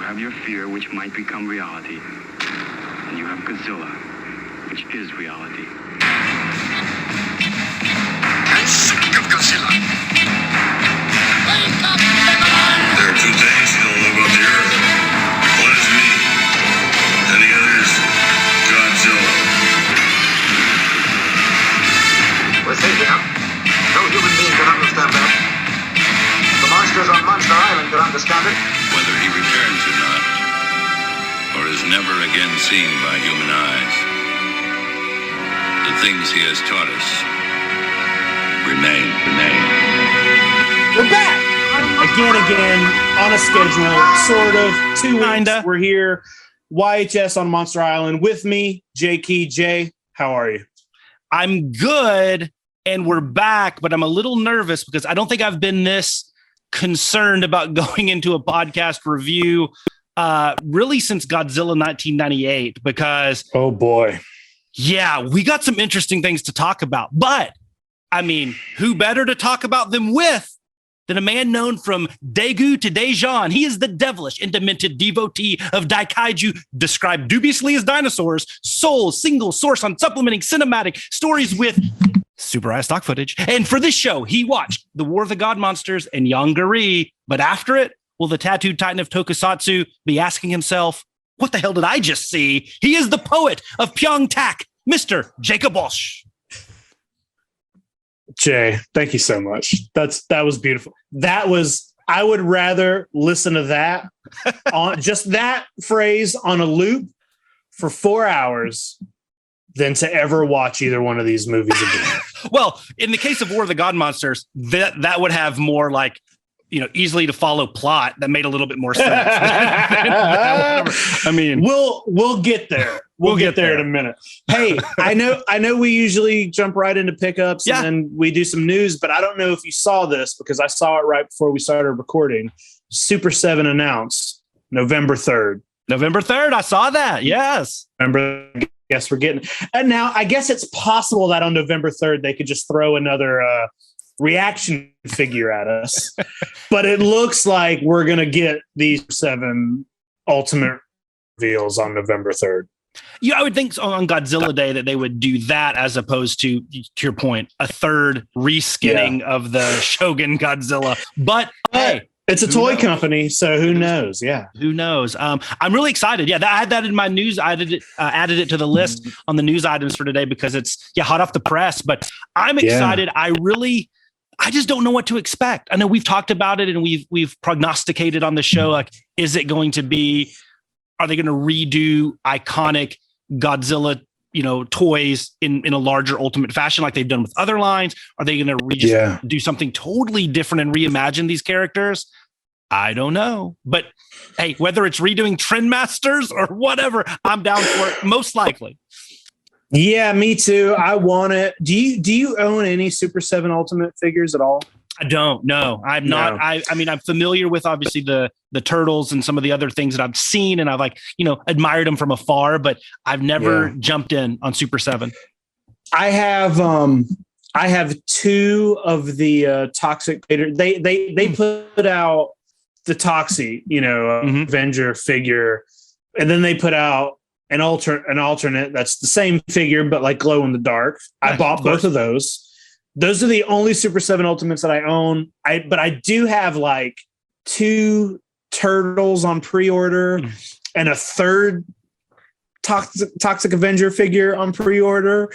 have your fear, which might become reality. And you have Godzilla, which is reality. I'm sick of Godzilla. Wake up, everyone! There are two things you don't know about the Earth. One is me, and the other is Godzilla. We're safe now. No human being can understand that. The monsters on Monster Island can understand it. Whether he returns or not, or is never again seen by human eyes, the things he has taught us remain. We're back again on a schedule, sort of 2 weeks. Kinda. We're here, YHS on Monster Island with me, J Key. Jay, how are you? I'm good, and we're back, but I'm a little nervous because I don't think I've been this concerned about going into a podcast review really since Godzilla 1998, because oh boy, yeah, we got some interesting things to talk about. But I mean, who better to talk about them with than a man known from Daegu to Daejeon? He is the devilish and demented devotee of daikaiju, described dubiously as dinosaurs, sole single source on supplementing cinematic stories with Tsuburaya stock footage. And for this show, he watched The War of the God Monsters and Yongary. But after it, will the Tattooed Titan of Tokusatsu be asking himself, what the hell did I just see? He is the poet of Pyeongtaek, Mr. Jacob Walsh. Jay, thank you so much. That was beautiful. I would rather listen to that on just that phrase on a loop for 4 hours than to ever watch either one of these movies again. Well, in the case of War of the God Monsters, that would have more like, easily to follow plot that made a little bit more sense. I mean, we'll get there. We'll get there in a minute. Hey, I know we usually jump right into pickups and then we do some news, but I don't know if you saw this because I saw it right before we started recording. Super 7 announced November 3rd. November 3rd, I saw that. Yes. Remember, I guess we're getting, and now I guess it's possible that on November 3rd they could just throw another reaction figure at us. But it looks like we're going to get these 7 ultimate reveals on November 3rd. Yeah, I would think on Godzilla Day that they would do that as opposed to your point, a third reskinning of the Shogun Godzilla. But hey, it's a toy company, so who knows? Yeah, who knows? I'm really excited. Yeah, I had that in my news. I added it to the list on the news items for today because it's hot off the press. But I'm excited. I just don't know what to expect. I know we've talked about it and we've prognosticated on the show. Like, is it going to be? Are they going to redo iconic Godzilla, toys in a larger ultimate fashion like they've done with other lines? Are they going to do something totally different and reimagine these characters? I don't know. But hey, whether it's redoing Trendmasters or whatever, I'm down for it, most likely. Yeah, me too. I want it. Do you own any Super 7 Ultimate figures at all? I don't. No, I'm not. I mean, I'm familiar with obviously the turtles and some of the other things that I've seen, and I've admired them from afar, but I've never jumped in on Super 7. I have 2 of the toxic. They put out the Toxie, Avenger figure, and then they put out an alternate that's the same figure but like glow in the dark. I bought both of those. Those are the only Super 7 Ultimates that I own. But I do have like 2 turtles on pre-order and a third Toxic Avenger figure on pre-order.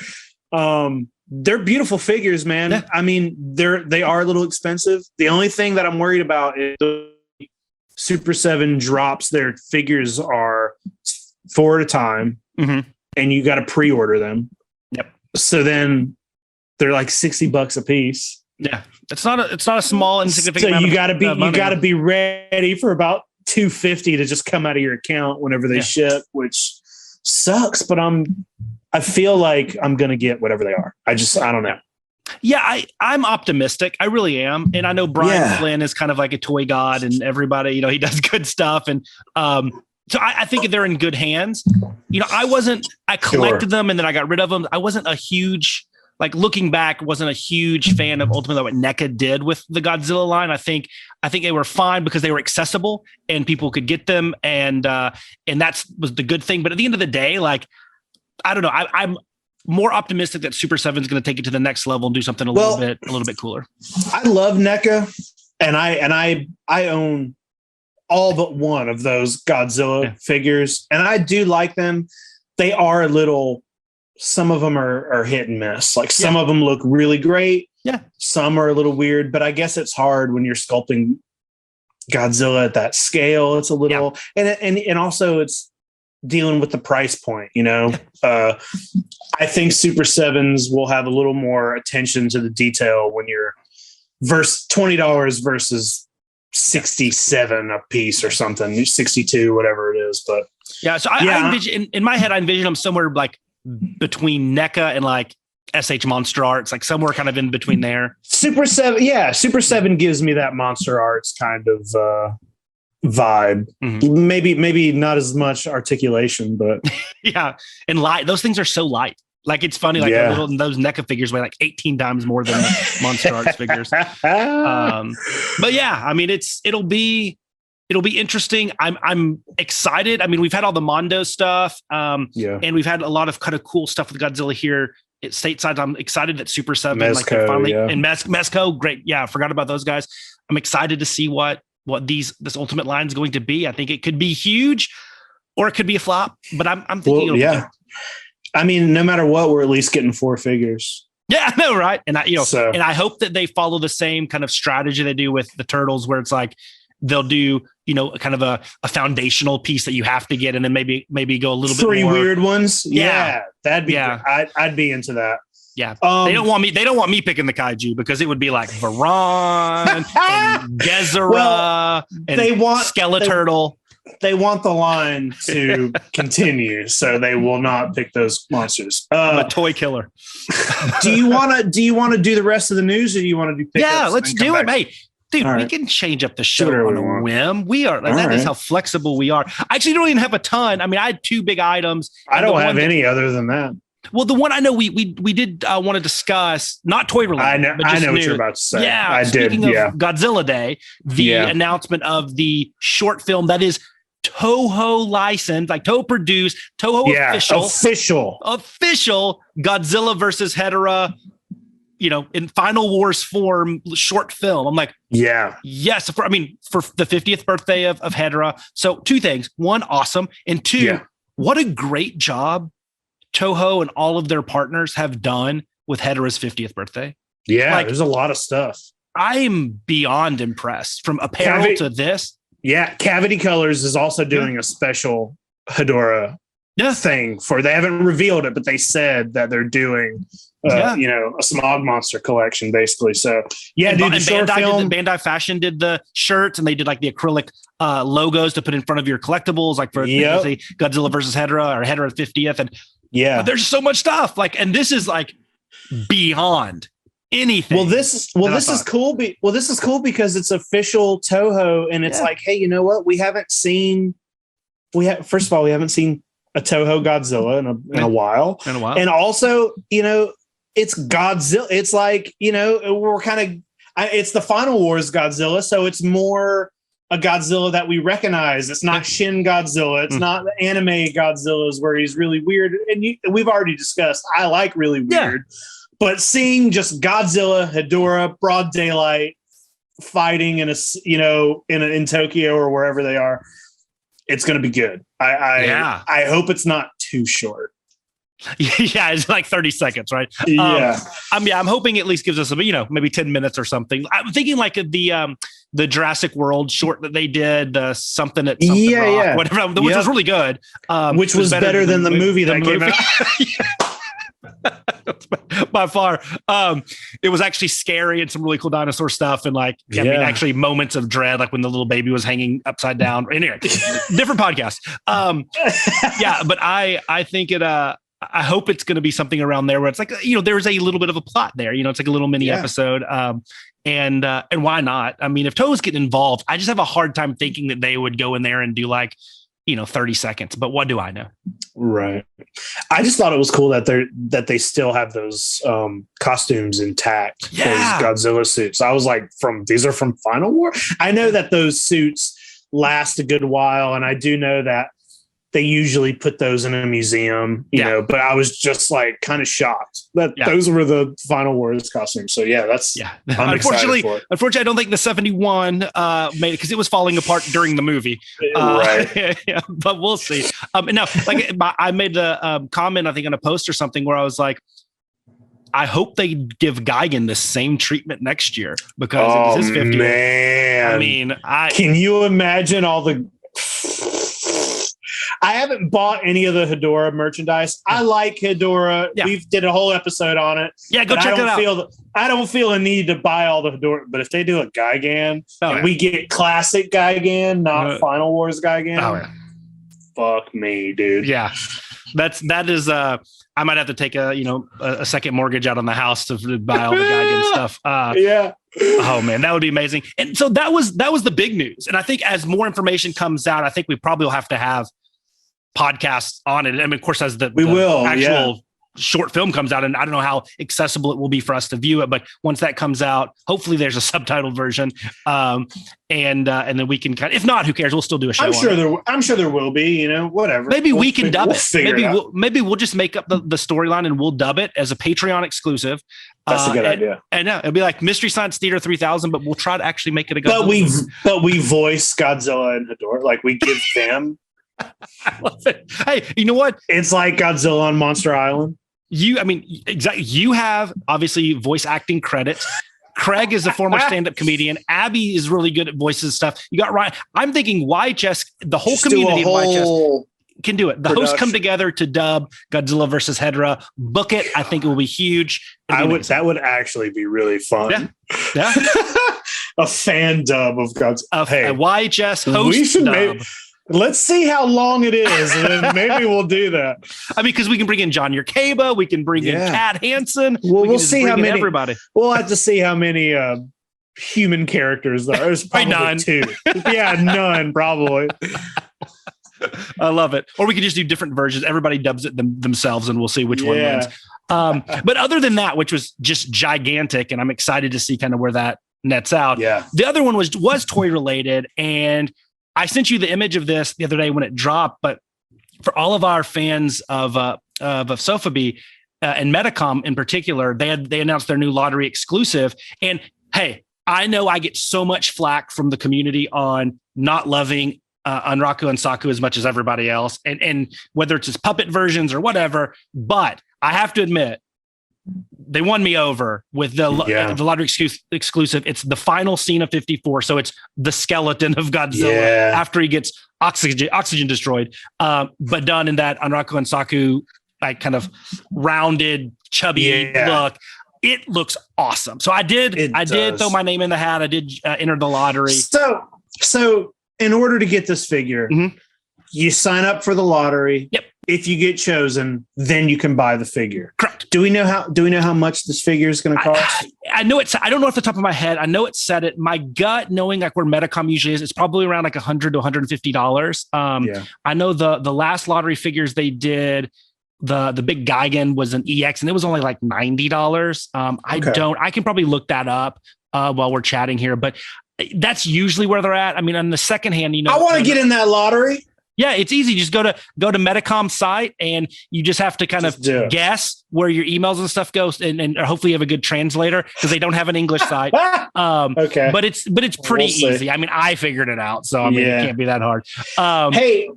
They're beautiful figures, man. Yeah. I mean, they are a little expensive. The only thing that I'm worried about is the Super 7 drops. Their figures are 4 at a time, and you got to pre-order them. Yep. So then they're like $60 a piece. Yeah, it's not a small insignificant. So you got to be ready for about $250 to just come out of your account whenever they ship, which sucks. But I feel like I'm gonna get whatever they are. I don't know. Yeah, I'm optimistic. I really am, and I know Brian Flynn is kind of like a toy god, and everybody, he does good stuff, and so I think they're in good hands. I collected them and then I got rid of them. I wasn't a huge like looking back, wasn't a huge fan of ultimately what NECA did with the Godzilla line. I think they were fine because they were accessible and people could get them, and that was the good thing. But at the end of the day, like, I don't know, I'm more optimistic that Super 7 is going to take it to the next level and do something a little bit cooler. I love NECA, and I own all but one of those Godzilla figures, and I do like them. They are some of them are hit and miss. Like some of them look really great. Yeah. Some are a little weird, but I guess it's hard when you're sculpting Godzilla at that scale. It's a little, and also it's dealing with the price point, you know? I think Super 7s will have a little more attention to the detail when you're $20 versus 67 a piece or something, 62, whatever it is. But so I envision, in my head, I envision them somewhere like between NECA and like SH Monster Arts, like somewhere kind of in between there. Super 7 gives me that Monster Arts kind of vibe. Mm-hmm. Maybe not as much articulation, but and light. Those things are so light. Like it's funny, like those NECA figures weigh like 18 times more than the Monster Arts figures. But yeah, I mean, it'll be interesting. I'm excited. I mean, we've had all the Mondo stuff, and we've had a lot of kind of cool stuff with Godzilla here at stateside. I'm excited that Super 7, Mezco, like they're finally and Mezco, great. Yeah, I forgot about those guys. I'm excited to see what this Ultimate line is going to be. I think it could be huge, or it could be a flop. But I'm thinking, it'll be. I mean, no matter what, we're at least getting 4 figures. Yeah, I know, right? And and I hope that they follow the same kind of strategy they do with the Turtles, where it's like they'll do, kind of a foundational piece that you have to get, and then maybe go a little bit more. 3 weird ones. Yeah, that'd be. Yeah. I'd be into that. Yeah, they don't want me picking the kaiju because it would be like Varan and Gezera and they want Skeleturtle. They want the line to continue, so they will not pick those monsters. I'm a toy killer. Do you want to do the rest of the news, or do you want to do pickups? Yeah, let's do it. Hey, dude, we can change up the show on a whim. We are. That is how flexible we are. I actually don't even have a ton. I mean, I had 2 big items. I don't have any other than that. Well, the one I know we did want to discuss, not toy related. I know what you're about to say. Yeah, I did. Of Godzilla Day, the announcement of the short film that is Toho licensed, like Toho produced, Toho official Godzilla versus Hedorah, in Final Wars form short film. I'm like, yes. For the 50th birthday of Hedorah. So 2 things: 1, awesome, and 2, what a great job Toho and all of their partners have done with Hedorah's 50th birthday. Yeah, there's a lot of stuff. I'm beyond impressed, from apparel to this. Yeah, Cavity Colors is also doing a special Hedorah thing they haven't revealed it, but they said that they're doing a Smog Monster collection, basically. So Bandai Fashion did the shirts, and they did like the acrylic logos to put in front of your collectibles, like for Godzilla versus Hedorah or Hedorah 50th. And there's so much stuff, and this is like beyond anything. This is cool. This is cool because it's official Toho, and it's like, hey, you know what? We haven't seen first of all, we haven't seen a Toho Godzilla in a while. And also, it's Godzilla. It's like, we're kind of, it's the Final Wars Godzilla. So it's more a Godzilla that we recognize. It's not Shin Godzilla. It's not the anime Godzillas where he's really weird. And we've already discussed, I like really weird, but seeing just Godzilla, Hedorah, broad daylight fighting in in Tokyo or wherever they are, it's going to be good. I hope it's not too short. Yeah, it's like 30 seconds, right? Yeah. I'm hoping it at least gives us maybe 10 minutes or something. I'm thinking like the Jurassic World short that they did, something at something rock, whatever, which was really good. Which was better than the movie that came out. By far. It was actually scary and some really cool dinosaur stuff, and actually moments of dread, like when the little baby was hanging upside down. Anyway, different podcast. But I think it I hope it's going to be something around there where it's like, there's a little bit of a plot there, it's like a little mini episode. And why not? I mean, if Toe's getting involved, I just have a hard time thinking that they would go in there and do like 30 seconds, but what do I know? Right. I just thought it was cool that they still have those costumes intact. Yeah. Those Godzilla suits. I was like, these are from Final War. I know that those suits last a good while, and I do know that they usually put those in a museum, you know, but I was just like kind of shocked that those were the Final Wars costumes. So I'm excited for it. Unfortunately, I don't think the 71 made it because it was falling apart during the movie. Right. But we'll see. No, like I made a comment, I think on a post or something where I was like, I hope they give Gigan the same treatment next year because it was his 50th. Man. I mean, can you imagine all the... I haven't bought any of the Hedorah merchandise. I like Hedorah. Yeah. We did a whole episode on it. Yeah, go check it out. I don't feel a need to buy all the Hedorah, but if they do a Gigan and we get classic Gigan, not Final Wars Gigan, fuck me, dude. Yeah, that is. I might have to take a second mortgage out on the house to buy all the Gigan stuff. Oh man, that would be amazing. And so that was the big news. And I think as more information comes out, I think we probably will have to have podcasts on it. I mean, of course, as the actual short film comes out, and I don't know how accessible it will be for us to view it, but once that comes out, hopefully there's a subtitled version, and then we can if not, who cares? We'll still do a show. I'm sure there will be. Whatever. Maybe we can dub it. Maybe we'll just make up the storyline and we'll dub it as a Patreon exclusive. That's a good idea. I know it'll be like Mystery Science Theater 3000, but we'll try to actually make it a Godzilla. But we voice Godzilla and Hedorah, like we give them. I love it. Hey, you know what? It's like Godzilla on Monster Island. Exactly. You have obviously voice acting credits. Craig is a former stand-up comedian. Abby is really good at voices stuff. You got Ryan. I'm thinking YHS, the whole community of YHS can do it. The hosts come together to dub Godzilla versus Hedorah. Book it. I think it will be huge. That would actually be really fun. Yeah. A fan dub of Godzilla. A YHS host dub. Let's see how long it is, and then maybe we'll do that. I mean, because we can bring in John Yerkeba, we can bring in Kat Hansen. We'll see how many. Everybody. We'll have to see how many human characters there are. There's probably none. 2. Yeah, none probably. I love it. Or we could just do different versions. Everybody dubs it themselves, and we'll see which one wins. But other than that, which was just gigantic, and I'm excited to see kind of where that nets out. Yeah. The other one was toy related, and I sent you the image of this the other day when it dropped, but for all of our fans of Sofabi and Metacom in particular, they announced their new lottery exclusive. And hey, I know I get so much flack from the community on not loving Unraku and Saku as much as everybody else, and whether it's his puppet versions or whatever, but I have to admit, they won me over with the lottery exclusive. It's the final scene of 54. So it's the skeleton of Godzilla after he gets oxygen destroyed, but done in that Unraku and Saku, like kind of rounded, chubby look. It looks awesome. So I did throw my name in the hat. I did enter the lottery. So in order to get this figure, you sign up for the lottery. Yep. If you get chosen, then you can buy the figure. Correct. Do we know how much this figure is going to cost? I know it's. I don't know off the top of my head. I know it's set it. My gut, knowing like where Metacom usually is, it's probably around like $100 to $150. I know the last lottery figures they did, the big Gigan was an EX, and it was only like $90. I can probably look that up while we're chatting here, but that's usually where they're at. I mean, on the second hand, I want to get in that lottery. Yeah, it's easy. Just go to Metacom's site, and you just have to kind of guess where your emails and stuff goes, and hopefully you have a good translator because they don't have an English site. Okay, but it's pretty easy. I mean, I figured it out, so I mean, it can't be that hard. Hey,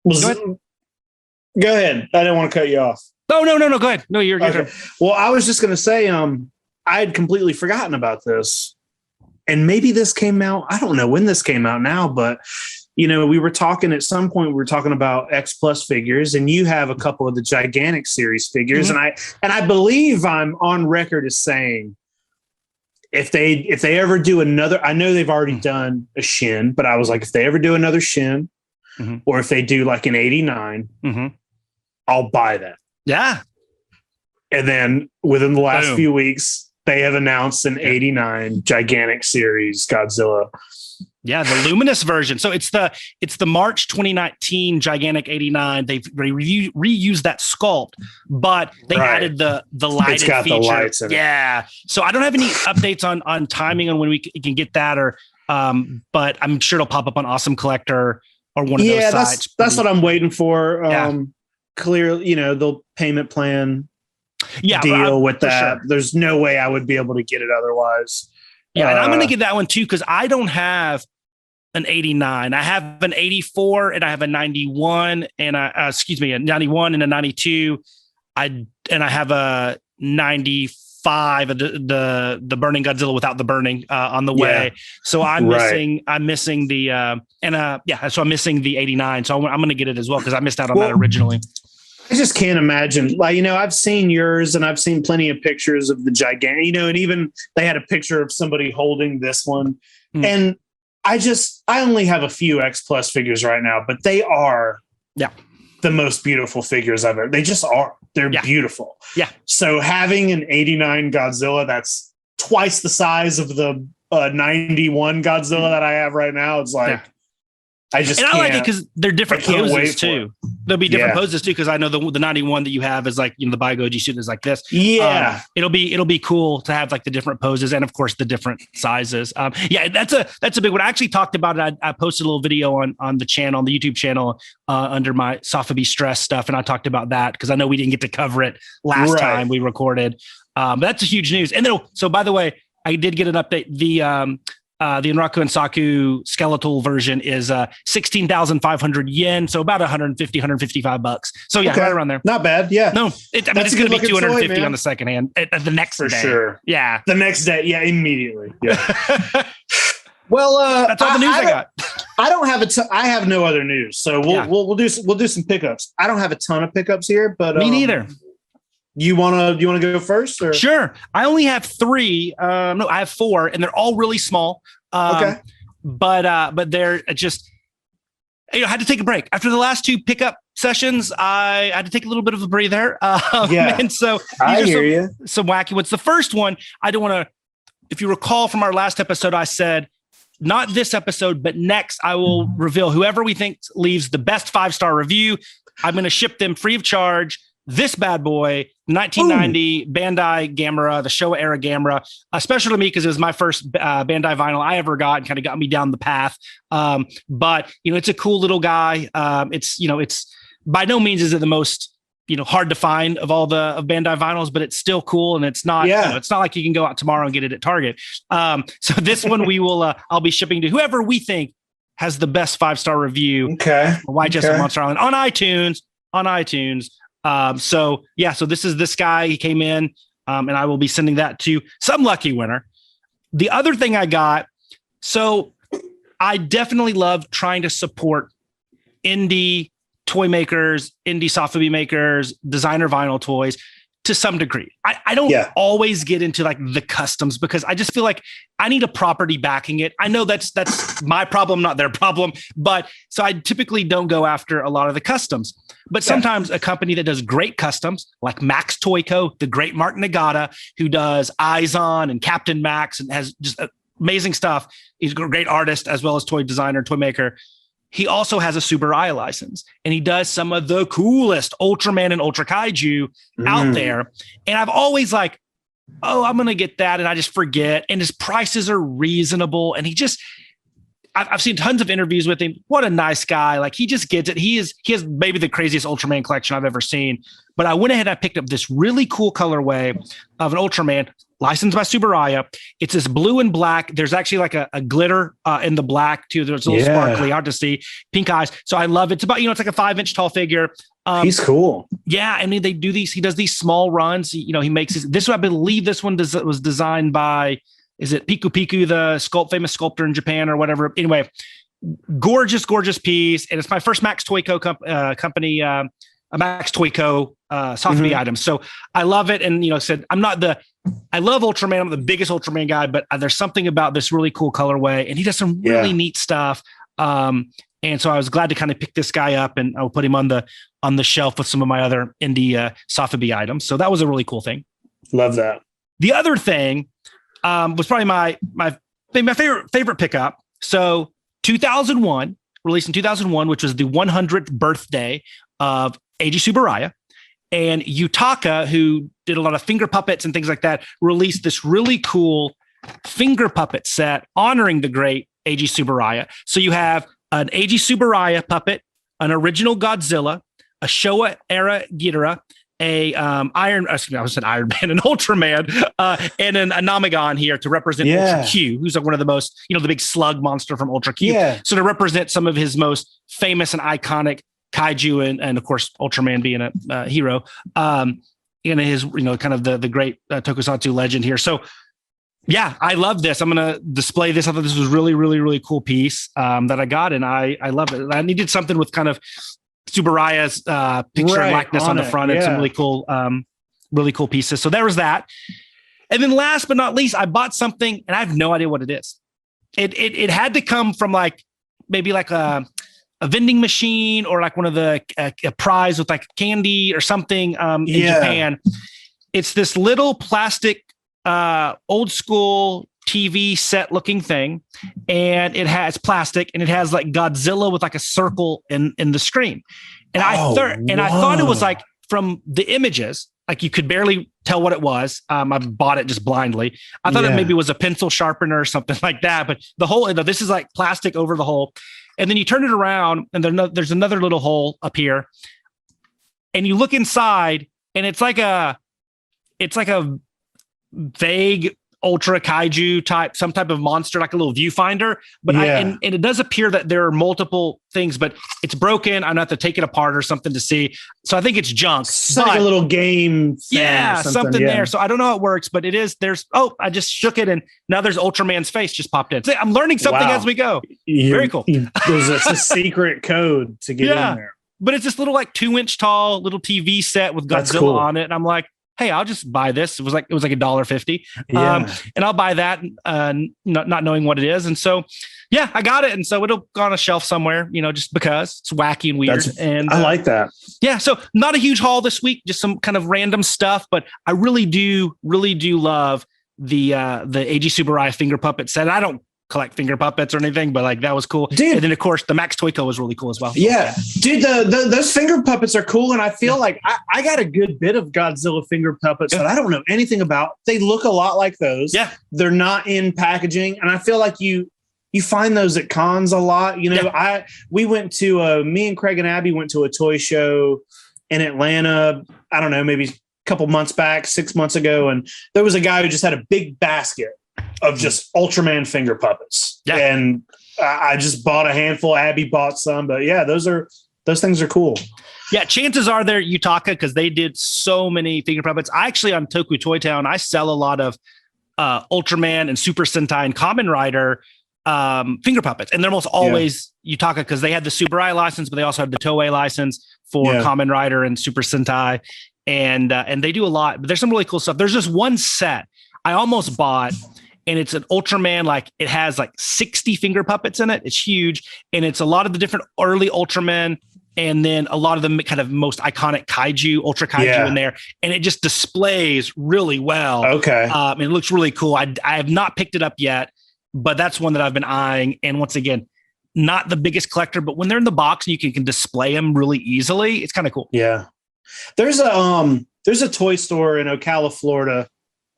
go ahead. I didn't want to cut you off. No. Go ahead. No, you're good. Okay. Well, I was just going to say, I had completely forgotten about this, and maybe this came out. I don't know when this came out now, but. We were talking at some point, we were talking about X Plus figures, and you have a couple of the gigantic series figures. And I believe I'm on record as saying if they ever do another, I know they've already done a Shin, but I was like, if they ever do another Shin or if they do like an 89, I'll buy that. Yeah. And then within the last few weeks, they have announced an 89 gigantic series Godzilla. Yeah, the luminous version. So it's the March 2019 gigantic 89. They've reused that sculpt, but they added the lighted it's got feature. The lights in it. Yeah. So I don't have any updates on timing on when we can get that, or but I'm sure it'll pop up on Awesome Collector or one of those sites. That's what I'm waiting for. Clear, the payment plan deal with that. Sure. There's no way I would be able to get it otherwise. Yeah, and I'm going to get that one too, because I don't have an 89. I have an 84 and I have a 91 and a 91 and a 92. I have a 95 of the burning Godzilla without the burning on the way. So I'm missing the so I'm missing the 89. So I'm going to get it as well because I missed out on that originally. I just can't imagine. Like, I've seen yours and I've seen plenty of pictures of the gigantic, and even they had a picture of somebody holding this one. And I only have a few X Plus figures right now, but they are the most beautiful figures ever. They just are. They're beautiful. Yeah. So having an 89 Godzilla that's twice the size of the 91 Godzilla that I have right now, it's like, I like it because they're different poses too. There'll be different poses too, because I know the 91 that you have is like, the Baigoji suit is like this. Yeah. It'll be cool to have like the different poses and of course the different sizes. That's a big one. I actually talked about it. I posted a little video on the channel, on the YouTube channel, under my Sofubi stress stuff. And I talked about that because I know we didn't get to cover it last time we recorded. But that's a huge news. And then, so by the way, I did get an update. The Inraku and Saku skeletal version is 16,500 yen, so about 155 bucks. So right around there. Not bad. Yeah. No, it's going to be 250 on the second hand the next day. For sure. Yeah. The next day. Yeah, immediately. Yeah. Well, that's all the news I got. I don't have I have no other news, so we'll do some pickups. I don't have a ton of pickups here, but me neither. You wanna go first? Or? Sure. I only have 3. No, I have 4, and they're all really small. But they're just, I had to take a break after the last 2 pickup sessions. I had to take a little bit of a breather. And so I hear you. Some wacky ones. The first one, I don't want to. If you recall from our last episode, I said not this episode, but next I will reveal whoever we think leaves the best 5-star review. I'm going to ship them free of charge. This bad boy, 1990 Bandai Gamera, the Showa era Gamera, special to me because it was my first Bandai vinyl I ever got and kind of got me down the path. But it's a cool little guy. It's by no means is it the most hard to find of all the Bandai vinyls, but it's still cool, and it's not it's not like you can go out tomorrow and get it at Target. So this one we will I'll be shipping to whoever we think has the best 5-star review. Okay. YHS on Monster Island on iTunes. So this is this guy. He came in, and I will be sending that to some lucky winner. The other thing I got, so I definitely love trying to support indie toy makers, indie Sofubi makers, designer vinyl toys to some degree. I don't always get into like the customs because I just feel like I need a property backing it. I know that's my problem, not their problem, but so I typically don't go after a lot of the customs. But sometimes a company that does great customs, like Max Toy Co., the great Mark Nagata, who does Eyes On and Captain Max and has just amazing stuff. He's a great artist as well as toy designer, toy maker. He also has a Tsuburaya license, and he does some of the coolest Ultraman and Ultra Kaiju out there. And I've always like, I'm going to get that. And I just forget. And his prices are reasonable. And I've seen tons of interviews with him. What a nice guy. Like he just gets it. He has maybe the craziest Ultraman collection I've ever seen. But I went ahead and I picked up this really cool colorway of an Ultraman licensed by Tsuburaya. It's this blue and black. There's actually like a glitter in the black too. There's a little sparkly, hard to see, pink eyes. So I love it. It's about, it's like a 5-inch tall figure. He's cool. Yeah. I mean, they do these, he does these small runs. He makes this one, I believe this one was designed by, is it Piku Piku, the famous sculptor in Japan or whatever? Anyway, gorgeous piece. And it's my first Max Toy Co. company, a Max Toy Co. Sofubi items. So I love it. And, I love Ultraman. I'm the biggest Ultraman guy, but there's something about this really cool colorway, and he does some really neat stuff. And so I was glad to kind of pick this guy up, and I'll put him on the shelf with some of my other indie Sofubi items. So that was a really cool thing. Love that. The other thing was probably my favorite pickup. So 2001, released in 2001, which was the 100th birthday of Eiji Tsuburaya. And Yutaka, who did a lot of finger puppets and things like that, released this really cool finger puppet set honoring the great Eiji Tsuburaya. So you have an Eiji Tsuburaya puppet, an original Godzilla, a Showa era Ghidorah, an Ultraman, and an Anamagon here to represent Ultra Q, who's like one of the most, the big slug monster from Ultra Q. Yeah. So to represent some of his most famous and iconic kaiju, and of course Ultraman being a hero, in his kind of the great tokusatsu legend here. So yeah, I love this. I'm gonna display this. I thought this was really, really, really cool piece that I got, and I love it. I needed something with kind of Tsuburaya's picture and likeness on the front, and some really cool pieces. So there was that. And then last but not least, I bought something, and I have no idea what it is. It had to come from maybe a vending machine, or like one of the a prize with like candy or something in Japan. It's this little plastic old school TV set looking thing, and it has plastic, and it has like Godzilla with like a circle in the screen. And I thought it was like, from the images, like you could barely tell what it was. I bought it just blindly. I thought it maybe was a pencil sharpener or something like that, but the whole, this is like plastic over the hole. And then you turn it around, and there's another little hole up here, and you look inside, and it's like a vague ultra kaiju type, some type of monster, like a little viewfinder. But and it does appear that there are multiple things, but it's broken. I'm gonna have to take it apart or something to see. So I think it's junk. It's like a little game. Something there. So I don't know how it works, but it is. I just shook it, and now there's Ultraman's face just popped in. I'm learning something as we go. Very cool. There's a secret code to get in there. But it's this little 2-inch tall little TV set with Godzilla on it, and I'm like, hey, I'll just buy this. It was like $1.50. And I'll buy that, not knowing what it is. And so, I got it. And so it'll go on a shelf somewhere, just because it's wacky and weird. And I like that. Yeah. So not a huge haul this week, just some kind of random stuff, but I really do love the Eiji Tsuburaya finger puppet set. I don't collect finger puppets or anything, but that was cool. Dude. And then of course the Max Toyko was really cool as well. Yeah. Dude, those finger puppets are cool. And I feel like I got a good bit of Godzilla finger puppets that I don't know anything about. They look a lot like those. Yeah. They're not in packaging. And I feel like you find those at cons a lot. We went to me and Craig and Abby went to a toy show in Atlanta. I don't know, maybe a couple months back, 6 months ago. And there was a guy who just had a big basket of just Ultraman finger puppets. Yeah. And I just bought a handful. Abby bought some, but those things are cool. Yeah. Chances are they're Yutaka, because they did so many finger puppets. I actually, on Toku Toy Town, I sell a lot of Ultraman and Super Sentai and Kamen Rider finger puppets. And they're almost always Yutaka, because they had the Tsuburaya license, but they also have the Toei license for Kamen Rider and Super Sentai. And they do a lot, but there's some really cool stuff. There's just one set I almost bought, and it's an Ultraman, it has 60 finger puppets in it. It's huge. And it's a lot of the different early Ultraman, and then a lot of the kind of most iconic kaiju, ultra kaiju in there. And it just displays really well. Okay. It looks really cool. I have not picked it up yet, but that's one that I've been eyeing. And once again, not the biggest collector, but when they're in the box and you can display them really easily, it's kind of cool. Yeah. There's a toy store in Ocala, Florida,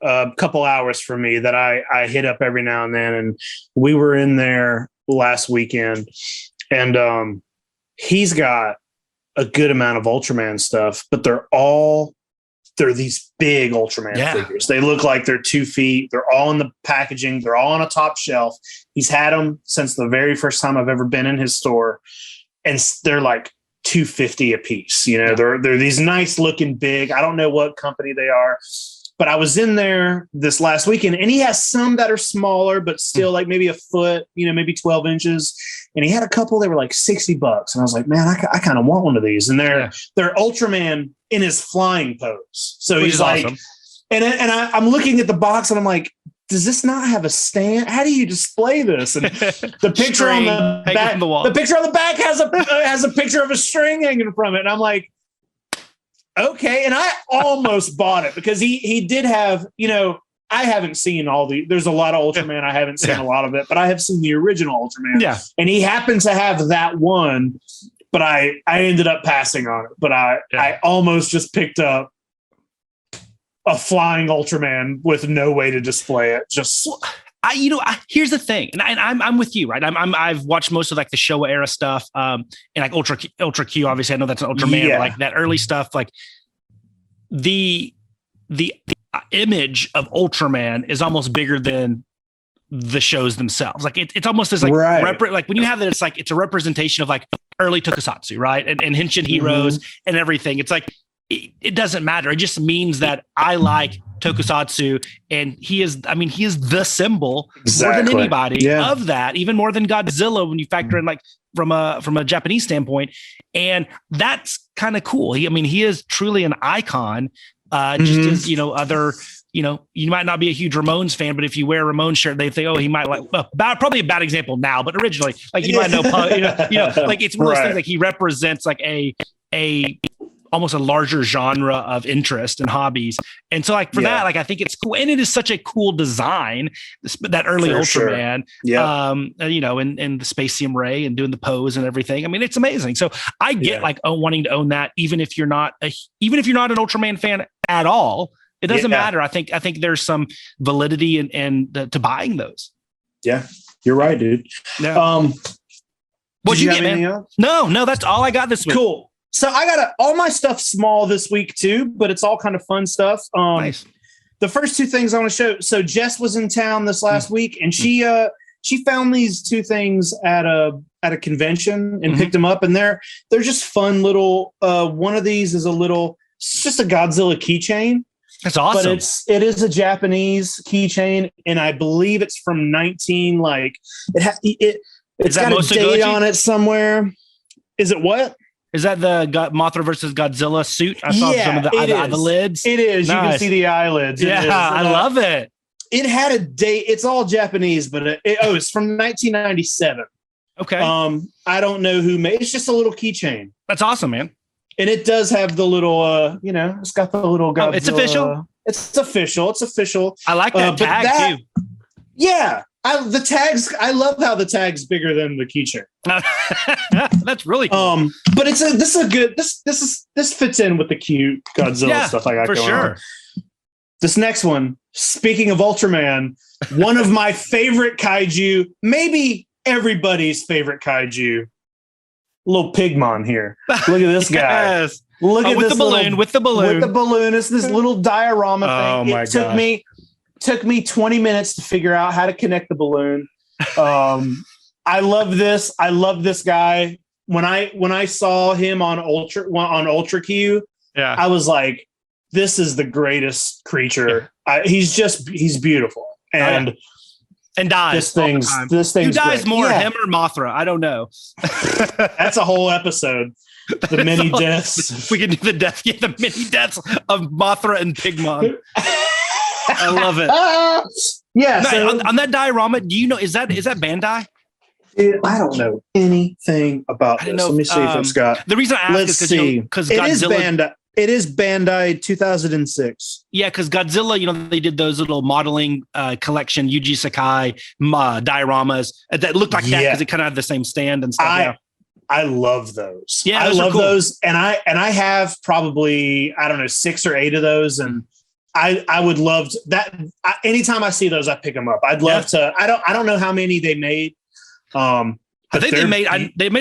a couple hours from me that I hit up every now and then. And we were in there last weekend, and he's got a good amount of Ultraman stuff, but they're these big Ultraman figures. They look like they're 2 feet. They're all in the packaging. They're all on a top shelf. He's had them since the very first time I've ever been in his store. And they're like $250 a piece. They're these nice looking big, I don't know what company they are. But I was in there this last weekend, and he has some that are smaller, but still maybe a foot, maybe 12 inches. And he had a couple that were $60. And I was like, man, I kind of want one of these. And they're Ultraman in his flying pose. So he's awesome. And I'm looking at the box, and I'm like, does this not have a stand? How do you display this? And the picture on the back, has a picture of a string hanging from it. And I'm like, okay. And I almost bought it, because he did have, I haven't seen there's a lot of Ultraman. I haven't seen a lot of it, but I have seen the original Ultraman. Yeah. And he happened to have that one, but I ended up passing on it. But I almost just picked up a flying Ultraman with no way to display it. Just here's the thing, and I'm with you, right? I've watched most of like the Showa era stuff, and like Ultra Q. Obviously, I know that's an Ultraman, but like that early stuff, like the image of Ultraman is almost bigger than the shows themselves. Like it's almost this like like when you have that, it's like it's a representation of like early Tokusatsu, right? And Henshin heroes and everything. It's like it doesn't matter. It just means that I like Tokusatsu, and he is the symbol more than anybody of that, even more than Godzilla when you factor in like from a Japanese standpoint. And that's kind of cool. He is truly an icon. Just as other, you might not be a huge Ramones fan, but if you wear a Ramones shirt, they think, oh, he might like. Probably a bad example now, but originally, like you might know, like it's one of those things. Like he represents like a almost a larger genre of interest and hobbies, and so like for that, like I think it's cool, and it is such a cool design. That early Ultraman, and the Spacium Ray and doing the pose and everything. I mean, it's amazing. So I get like wanting to own that, even if you're not an Ultraman fan at all. It doesn't matter. I think there's some validity in to buying those. Yeah, you're right, dude. Yeah. What'd you get, man? Else? No, that's all I got this week. Cool. So I got all my stuff small this week too, but it's all kind of fun stuff. Nice. The first two things I want to show. So Jess was in town this last week, and she found these two things at a convention and picked them up, and they're just fun little. One of these is it's just a Godzilla keychain. That's awesome. But it is a Japanese keychain, and I believe it's from 19. Like it's got a date on it somewhere. Is it what? Is that the Mothra versus Godzilla suit? I saw some of the lids. It is. Nice. You can see the eyelids. I love it. It had a date. It's all Japanese, but it's from 1997. Okay. I don't know who made. It's just a little keychain. That's awesome, man. And it does have the little, it's got the little Godzilla. Oh, it's official. It's official. I like that tag too. Yeah. The tags. I love how the tag's bigger than the keychain. That's really cool. But this fits in with the cute Godzilla stuff I got going on. This next one, speaking of Ultraman, one of my favorite kaiju, maybe everybody's favorite kaiju. Little Pigmon here. Look at this guy. Yes. Look at this with the balloon. It's this little diorama thing. It took me 20 minutes to figure out how to connect the balloon. I love this. I love this guy. When I saw him on Ultra Q, I was like, this is the greatest creature. He's beautiful. And dies. This thing. Who dies great. More, him or Mothra? I don't know. That's a whole episode. The many deaths. We can do the many deaths of Mothra and Pigmon. I love it. So, on that diorama, do you know, is that Bandai? I don't know anything about this. Let me see if it's got. The reason I ask is because Godzilla. It is Bandai 2006. Yeah, because Godzilla, they did those little modeling collection Yuji Sakai dioramas that looked like that because it kind of had the same stand and stuff. I love those. Yeah, I love those, and I have probably 6 or 8 of those, and I would love that. Anytime I see those, I pick them up. I'd love to. I don't know how many they made. I think they made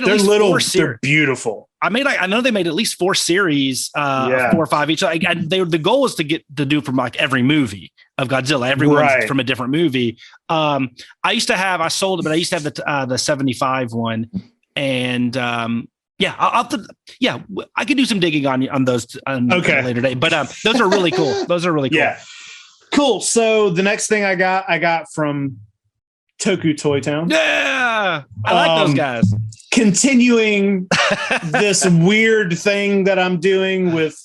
at least 4 series. They're beautiful. I know they made at least 4 series, 4 or 5 each. The goal was to get to do from like every movie of Godzilla. Everyone's from a different movie. I sold it, but I used to have the 75 one, and I could do some digging on those on a later date. But those are really cool. Yeah, cool. So the next thing I got from Toku Toy Town. Yeah, I like those guys. Continuing this weird thing that I'm doing with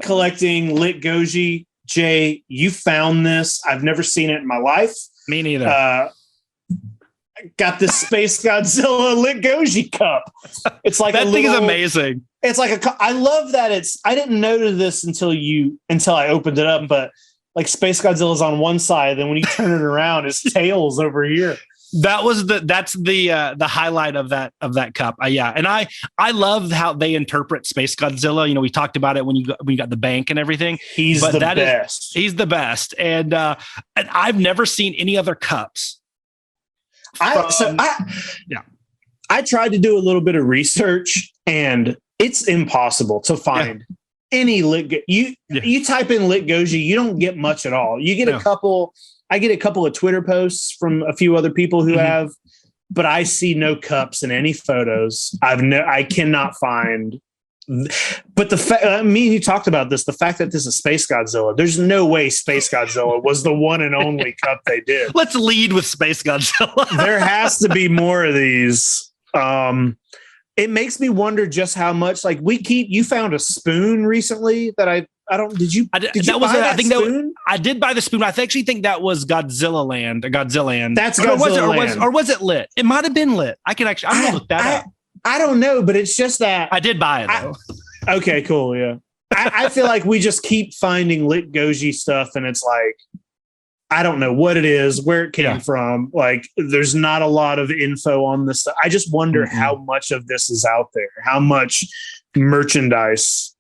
collecting Lit Goji. Jay, you found this. I've never seen it in my life. Me neither. Got this Space Godzilla Lit Goji cup. It's like that thing is amazing. It's like I love that I didn't notice this until I opened it up, but like Space Godzilla's on one side, then when you turn it around, his tail's over here. That's the highlight of that cup. Yeah, and I love how they interpret Space Godzilla. You know, we talked about it when you got the bank and everything. He's the best. He's the best, and I've never seen any other cups. I tried to do a little bit of research, and it's impossible to find any lit. You type in lit goji, you don't get much at all. You get a couple. I get a couple of Twitter posts from a few other people who have, but I see no cups in any photos. I cannot find. But the fact, me and you talked about this, the fact that this is Space Godzilla, there's no way Space Godzilla was the one and only cup they did. Let's lead with Space Godzilla. There has to be more of these. It makes me wonder just how much, like, you found a spoon recently that I did buy the spoon. I actually think that was Godzilla Land. That's Godzilla Land. Or was it lit? It might have been lit. I'm gonna look that up. I don't know, but it's just that I did buy it though. Okay, cool. Yeah. I feel like we just keep finding lit goji stuff, and it's like, I don't know what it is, where it came from. Like, there's not a lot of info on this stuff. I just wonder how much of this is out there, how much merchandise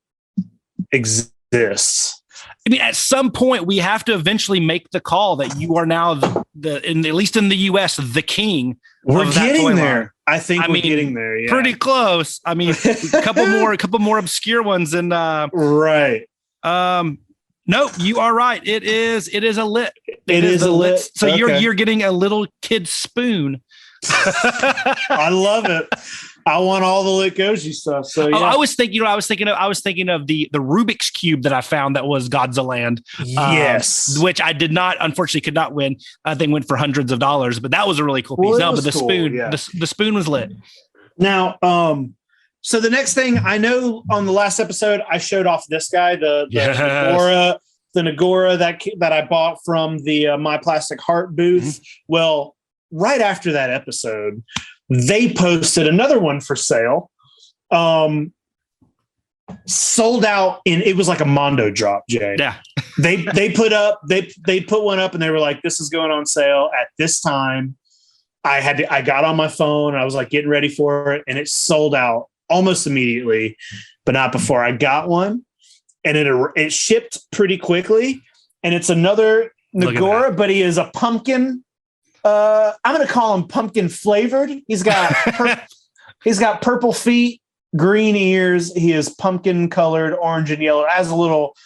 exists. I mean, at some point, we have to eventually make the call that you are now at least in the U.S., the king. We're getting there. I think we're getting there. Yeah. Pretty close. I mean, a couple more obscure ones, and right. No, you are right. It is a lit. It is a lit. So you're getting a little kid spoon. I love it. I want all the lit goji stuff. So yeah. I was thinking of the Rubik's Cube that I found that was Godzilla Land. Yes. Which I unfortunately could not win. They went for hundreds of dollars, but that was a really cool piece. But the spoon, the spoon was lit. Now, so the next thing, I know on the last episode, I showed off this guy, the Nagora that I bought from the My Plastic Heart booth. Well, right after that episode, they posted another one for sale. Sold out it was like a Mondo drop, Jay. Yeah. they put one up and they were like, this is going on sale at this time. I got on my phone, I was like getting ready for it, and it sold out almost immediately, but not before I got one. And it shipped pretty quickly. And it's another Nagora, but he is a pumpkin. I'm going to call him pumpkin flavored. He's got purple feet, green ears. He is pumpkin colored, orange and yellow. Has a little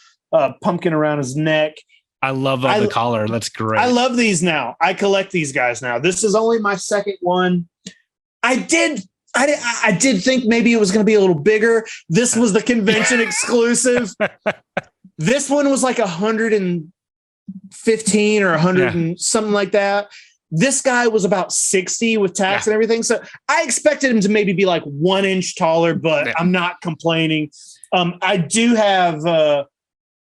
pumpkin around his neck. I love the collar. That's great. I love these now. I collect these guys now. This is only my second one. I did think maybe it was going to be a little bigger. This was the convention exclusive. This one was like 115 or 100 and something like that. This guy was about 60 with tax and everything. So I expected him to maybe be like 1 inch taller, but I'm not complaining. I do have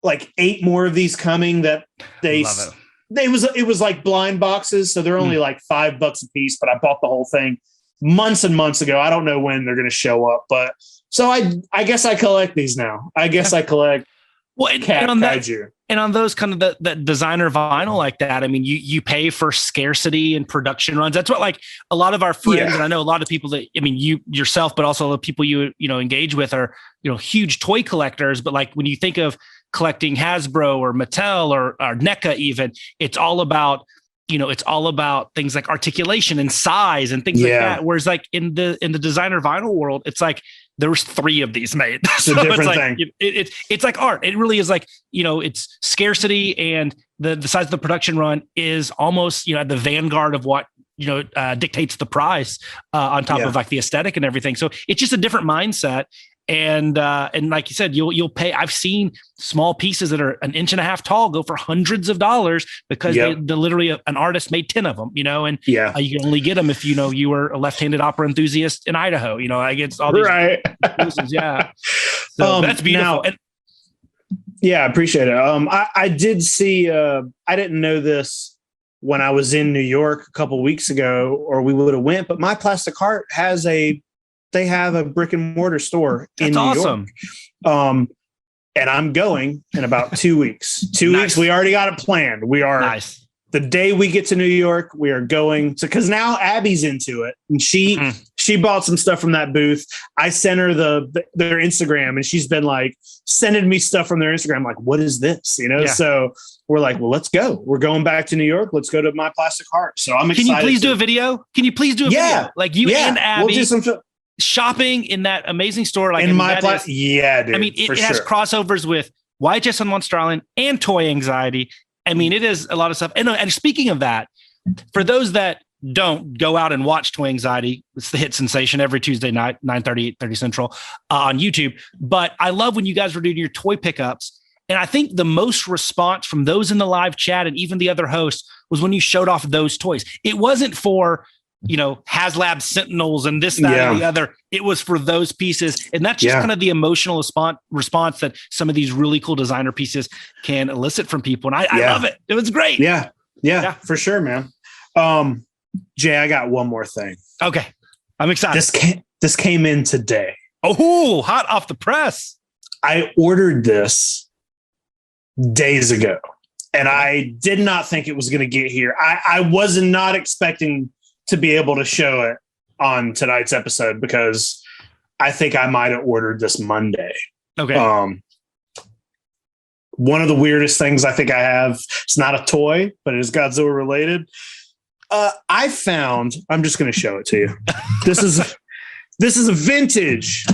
like 8 more of these coming that it was like blind boxes. So they're only like $5 a piece, but I bought the whole thing months and months ago. I don't know when they're going to show up, but so I guess I collect these now. I guess I collect Kaiju. And on those kind of the designer vinyl like that, I mean, you pay for scarcity and production runs. That's what, like, a lot of our friends, and I know a lot of people that, I mean, you yourself, but also the people you engage with are, huge toy collectors. But like when you think of collecting Hasbro or Mattel or NECA, even, it's all about things like articulation and size and things like that. Whereas like in the designer vinyl world, it's like there was 3 of these made. It's a different thing. It's like art. It really is like, it's scarcity, and the size of the production run is almost, at the vanguard of what, dictates the price on top of like the aesthetic and everything. So it's just a different mindset. And like you said, you'll pay. I've seen small pieces that are 1.5 inches tall go for hundreds of dollars because they literally an artist made 10 of them, and you can only get them if you were a left-handed opera enthusiast in Idaho. I get all these pieces, So that's beautiful. I appreciate it. I did see. I didn't know this when I was in New York a couple weeks ago, or we would have went. But My Plastic Heart they have a brick and mortar store in New York. and I'm going in about 2 weeks. 2 Nice. weeks. We already got it planned. We are Nice. the day we get to New York, we are going to, because now Abby's into it, and she bought some stuff from that booth. I sent her their Instagram, and she's been like sending me stuff from their Instagram. Like, what is this? You know? Yeah. So we're like, well, let's go. We're going back to New York. Let's go to My Plastic Heart. So I'm excited. Can you please do a video? Can you please do a video? Like you and Abby we'll do some shopping in that amazing store. Like in My Plastic. Yeah, dude. I mean, it has crossovers with YHS on Monster Island and Toy Anxiety. I mean, it is a lot of stuff. And speaking of that, for those that don't go out and watch Toy Anxiety, it's the hit sensation every Tuesday night, 9:30, 8:30 Central on YouTube. But I love when you guys were doing your toy pickups. And I think the most response from those in the live chat and even the other hosts was when you showed off those toys. It wasn't for, HasLab Sentinels and this, that, and the other. It was for those pieces. And that's just kind of the emotional response that some of these really cool designer pieces can elicit from people. And I love it. It was great. Yeah, for sure, man. Jay, I got one more thing. Okay. I'm excited. This came in today. Oh, hot off the press. I ordered this days ago, and I did not think it was going to get here. I was not expecting to be able to show it on tonight's episode because I think I might have ordered this Monday. Okay. One of the weirdest things I think I have, it's not a toy, but it is Godzilla related. I found, I'm just going to show it to you. This is a vintage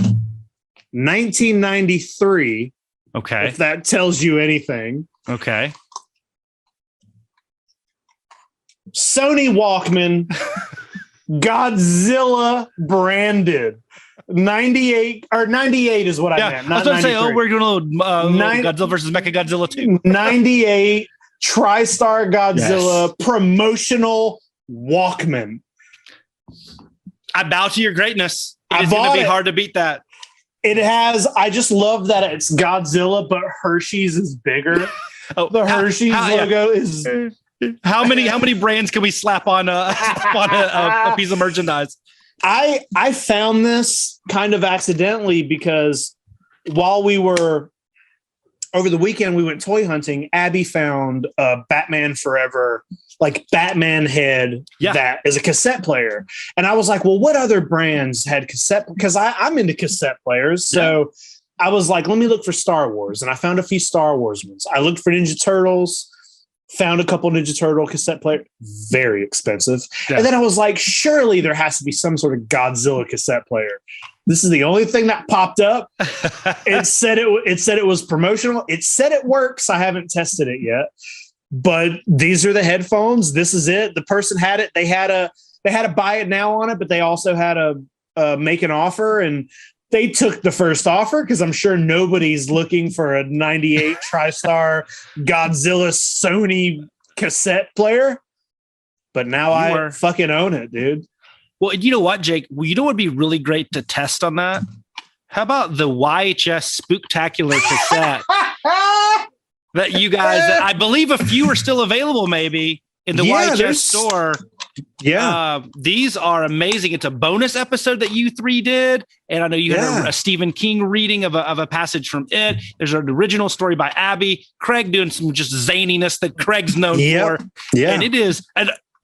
1993. Okay. If that tells you anything. Okay. Sony Walkman, Godzilla branded. 98 is what I meant. Not I was going to say, we're doing Godzilla versus Mechagodzilla 2. 98 TriStar Godzilla promotional Walkman. I bow to your greatness. It's going to be hard to beat that. It has. I just love that it's Godzilla, but Hershey's is bigger. The Hershey's logo is. How many brands can we slap on a piece of merchandise? I found this kind of accidentally because while we were over the weekend, we went toy hunting. Abby found a Batman Forever, like Batman head that is a cassette player. And I was like, well, what other brands had cassette? Because I'm into cassette players. So I was like, let me look for Star Wars. And I found a few Star Wars ones. I looked for Ninja Turtles. Found a couple Ninja Turtle cassette player, very expensive. Yeah. And then I was like, surely there has to be some sort of Godzilla cassette player. This is the only thing that popped up. It said it was promotional. It said it works. I haven't tested it yet. But these are the headphones. This is it. The person had it. They had a buy it now on it, but they also had a make an offer, and they took the first offer because I'm sure nobody's looking for a 98 TriStar Godzilla Sony cassette player. But now I fucking own it, dude. Well, you know what, Jake? Well, you know what would be really great to test on that? How about the YHS Spooktacular cassette that you guys, I believe a few are still available maybe in the YHS store. Yeah. These are amazing. It's a bonus episode that you three did. And I know you had a Stephen King reading of a passage from it. There's an original story by Abby. Craig doing some just zaniness that Craig's known for. Yeah. And it is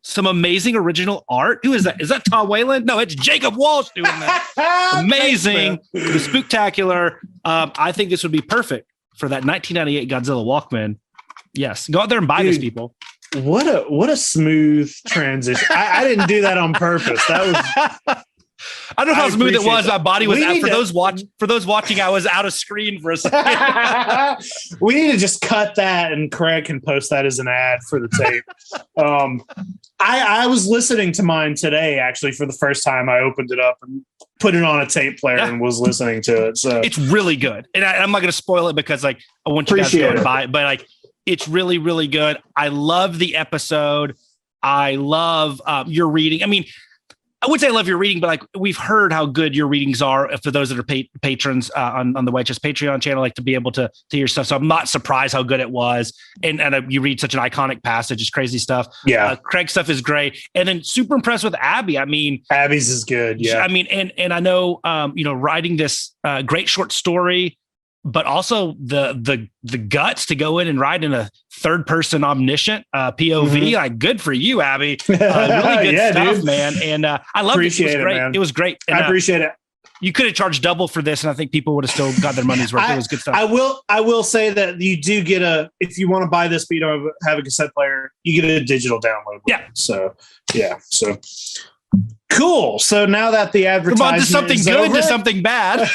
some amazing original art. Who is that? Is that Tom Whalen? No, it's Jacob Walsh doing that. Amazing. The Spooktacular. I think this would be perfect for that 1998 Godzilla Walkman. Yes. Go out there and buy this, people. What a smooth transition. I didn't do that on purpose. That was I don't know how smooth it was. My body was out. For those watching, I was out of screen for a second. We need to just cut that, and Craig can post that as an ad for the tape. I was listening to mine today, actually, for the first time. I opened it up and put it on a tape player and was listening to it. So it's really good, and I'm not going to spoil it because I want you guys to go and buy it. But it's really, really good. I love the episode. I love your reading. I mean, I would say I love your reading, but we've heard how good your readings are for those that are patrons on the YHS Patreon channel, to be able to hear stuff. So I'm not surprised how good it was. And you read such an iconic passage. It's crazy stuff. Yeah. Craig's stuff is great. And then super impressed with Abby. I mean, Abby's is good. Yeah. I mean, and I know, writing this great short story but also the guts to go in and write in a third person omniscient POV. Like, good for you, Abby. Really good stuff, dude. Man. And I loved it. It was great. Man. It was great. And, I appreciate it. You could have charged double for this, and I think people would have still got their money's worth. It was good stuff. I will say that you do get if you want to buy this, but you don't have a cassette player, you get a digital download. Yeah. So cool. So now that the advertisement to something good over, to something bad.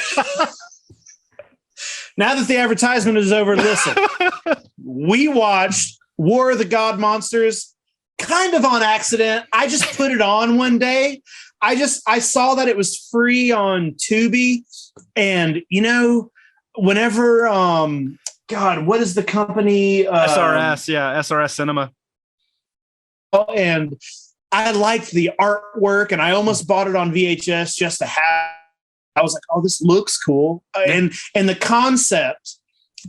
Now that the advertisement is over, listen, we watched War of the God Monsters kind of on accident. I just put it on one day. I saw that it was free on Tubi, and whenever God, what is the company? SRS Cinema. And I liked the artwork, and I almost bought it on VHS just to have. I was like, oh, this looks cool. And the concept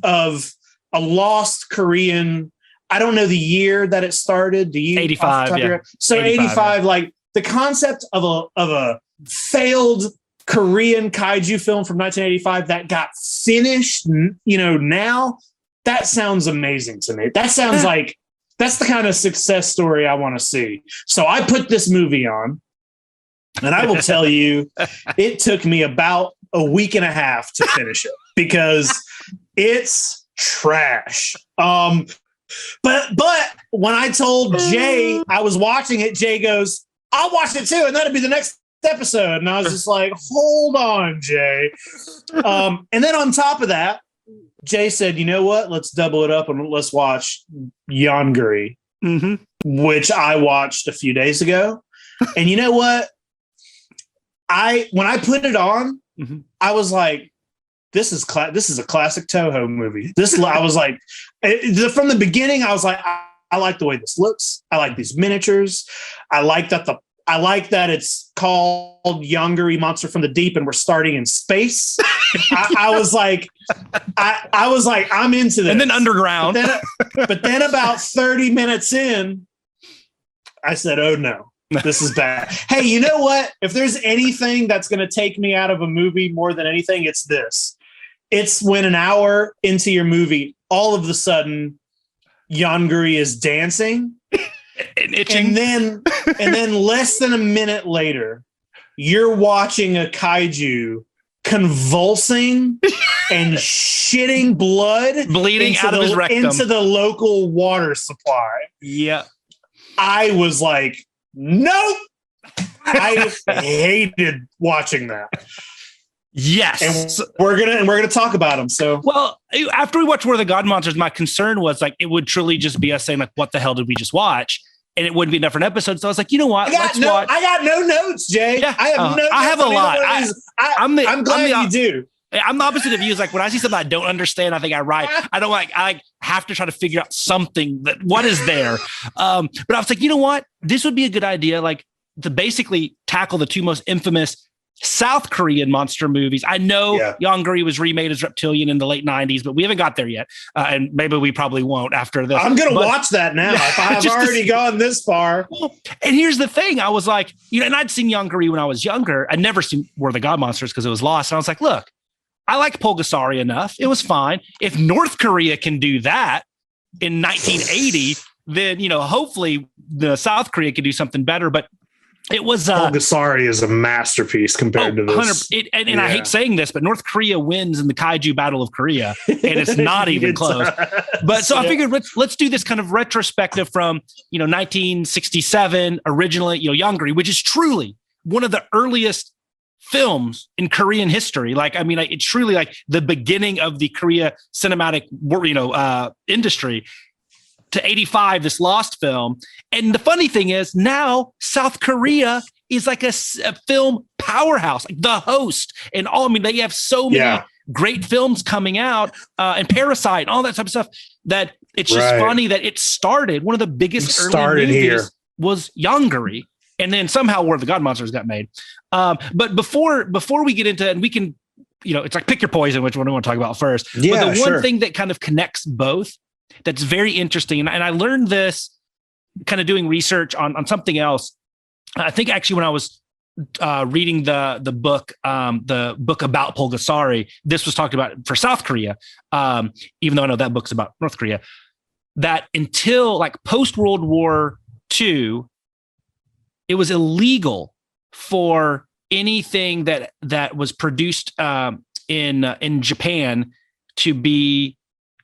of a lost Korean, I don't know the year that it started. Do you? 85. Yeah. So 85, like the concept of a failed Korean kaiju film from 1985 that got finished, now, that sounds amazing to me. That sounds like that's the kind of success story I want to see. So I put this movie on. And I will tell you, it took me about a week and a half to finish it because it's trash. But when I told Jay I was watching it, Jay goes, "I'll watch it too, and that'll be the next episode." And I was just like, "Hold on, Jay." And then on top of that, Jay said, "You know what? Let's double it up and let's watch Yongary," which I watched a few days ago. And you know what? When I put it on, I was like, this is a classic Toho movie. I was like, from the beginning, I was like, I like the way this looks. I like these miniatures. I like that it's called Yongary Monster from the Deep, and we're starting in space. I was like, I'm into this. And then underground. But then about 30 minutes in, I said, oh no. This is bad. Hey, you know what? If there's anything that's going to take me out of a movie more than anything, it's this. It's when an hour into your movie, all of a sudden, Yongary is dancing, and itching, and then less than a minute later, you're watching a kaiju convulsing and shitting blood, bleeding out of his rectum into the local water supply. Yeah, I was like, nope. I hated watching that. Yes, and we're gonna talk about them. So, well, after we watched War of the God Monsters, my concern was like it would truly just be us saying like, "What the hell did we just watch?" And it wouldn't be enough for an episode. So I was like, you know what? I got no notes, Jay. Yeah, I have no. I have a lot. I'm glad you do. I'm the opposite of you. Is like when I see something I don't understand, I think I write. I have to try to figure out something that what is there. But I was like, you know what? This would be a good idea, like to basically tackle the two most infamous South Korean monster movies. I know Yongary was remade as Reptilian in the late 90s, but we haven't got there yet. And maybe we probably won't after this. I'm going to watch that now. If I've already gone this far. Well, and here's the thing. I was like, and I'd seen Yongary when I was younger. I'd never seen War of the God Monsters because it was lost. And I was like, look, I liked Pulgasari enough. It was fine. If North Korea can do that in 1980, then, hopefully the South Korea can do something better. But it was Pulgasari is a masterpiece compared to this. And I hate saying this, but North Korea wins in the Kaiju Battle of Korea, and it's not even close. But so I figured let's do this kind of retrospective from 1967 originally, Yongary, which is truly one of the earliest films in Korean history. It's truly like the beginning of the Korea cinematic industry. To 85, this lost film. And the funny thing is now South Korea is like a film powerhouse, like The Host and all. They have so many great films coming out and Parasite and all that type of stuff that it's just funny that it started. One of the biggest early movies here was Yongary. And then somehow War of the God Monsters got made. But before we get into it, and we can, it's like pick your poison, which one do we want to talk about first. Yeah, but the one thing that kind of connects both that's very interesting. And I learned this kind of doing research on something else. I think actually when I was reading the book about Pulgasari, this was talked about for South Korea, even though I know that book's about North Korea, that until like post World War II, it was illegal for anything that was produced in Japan to be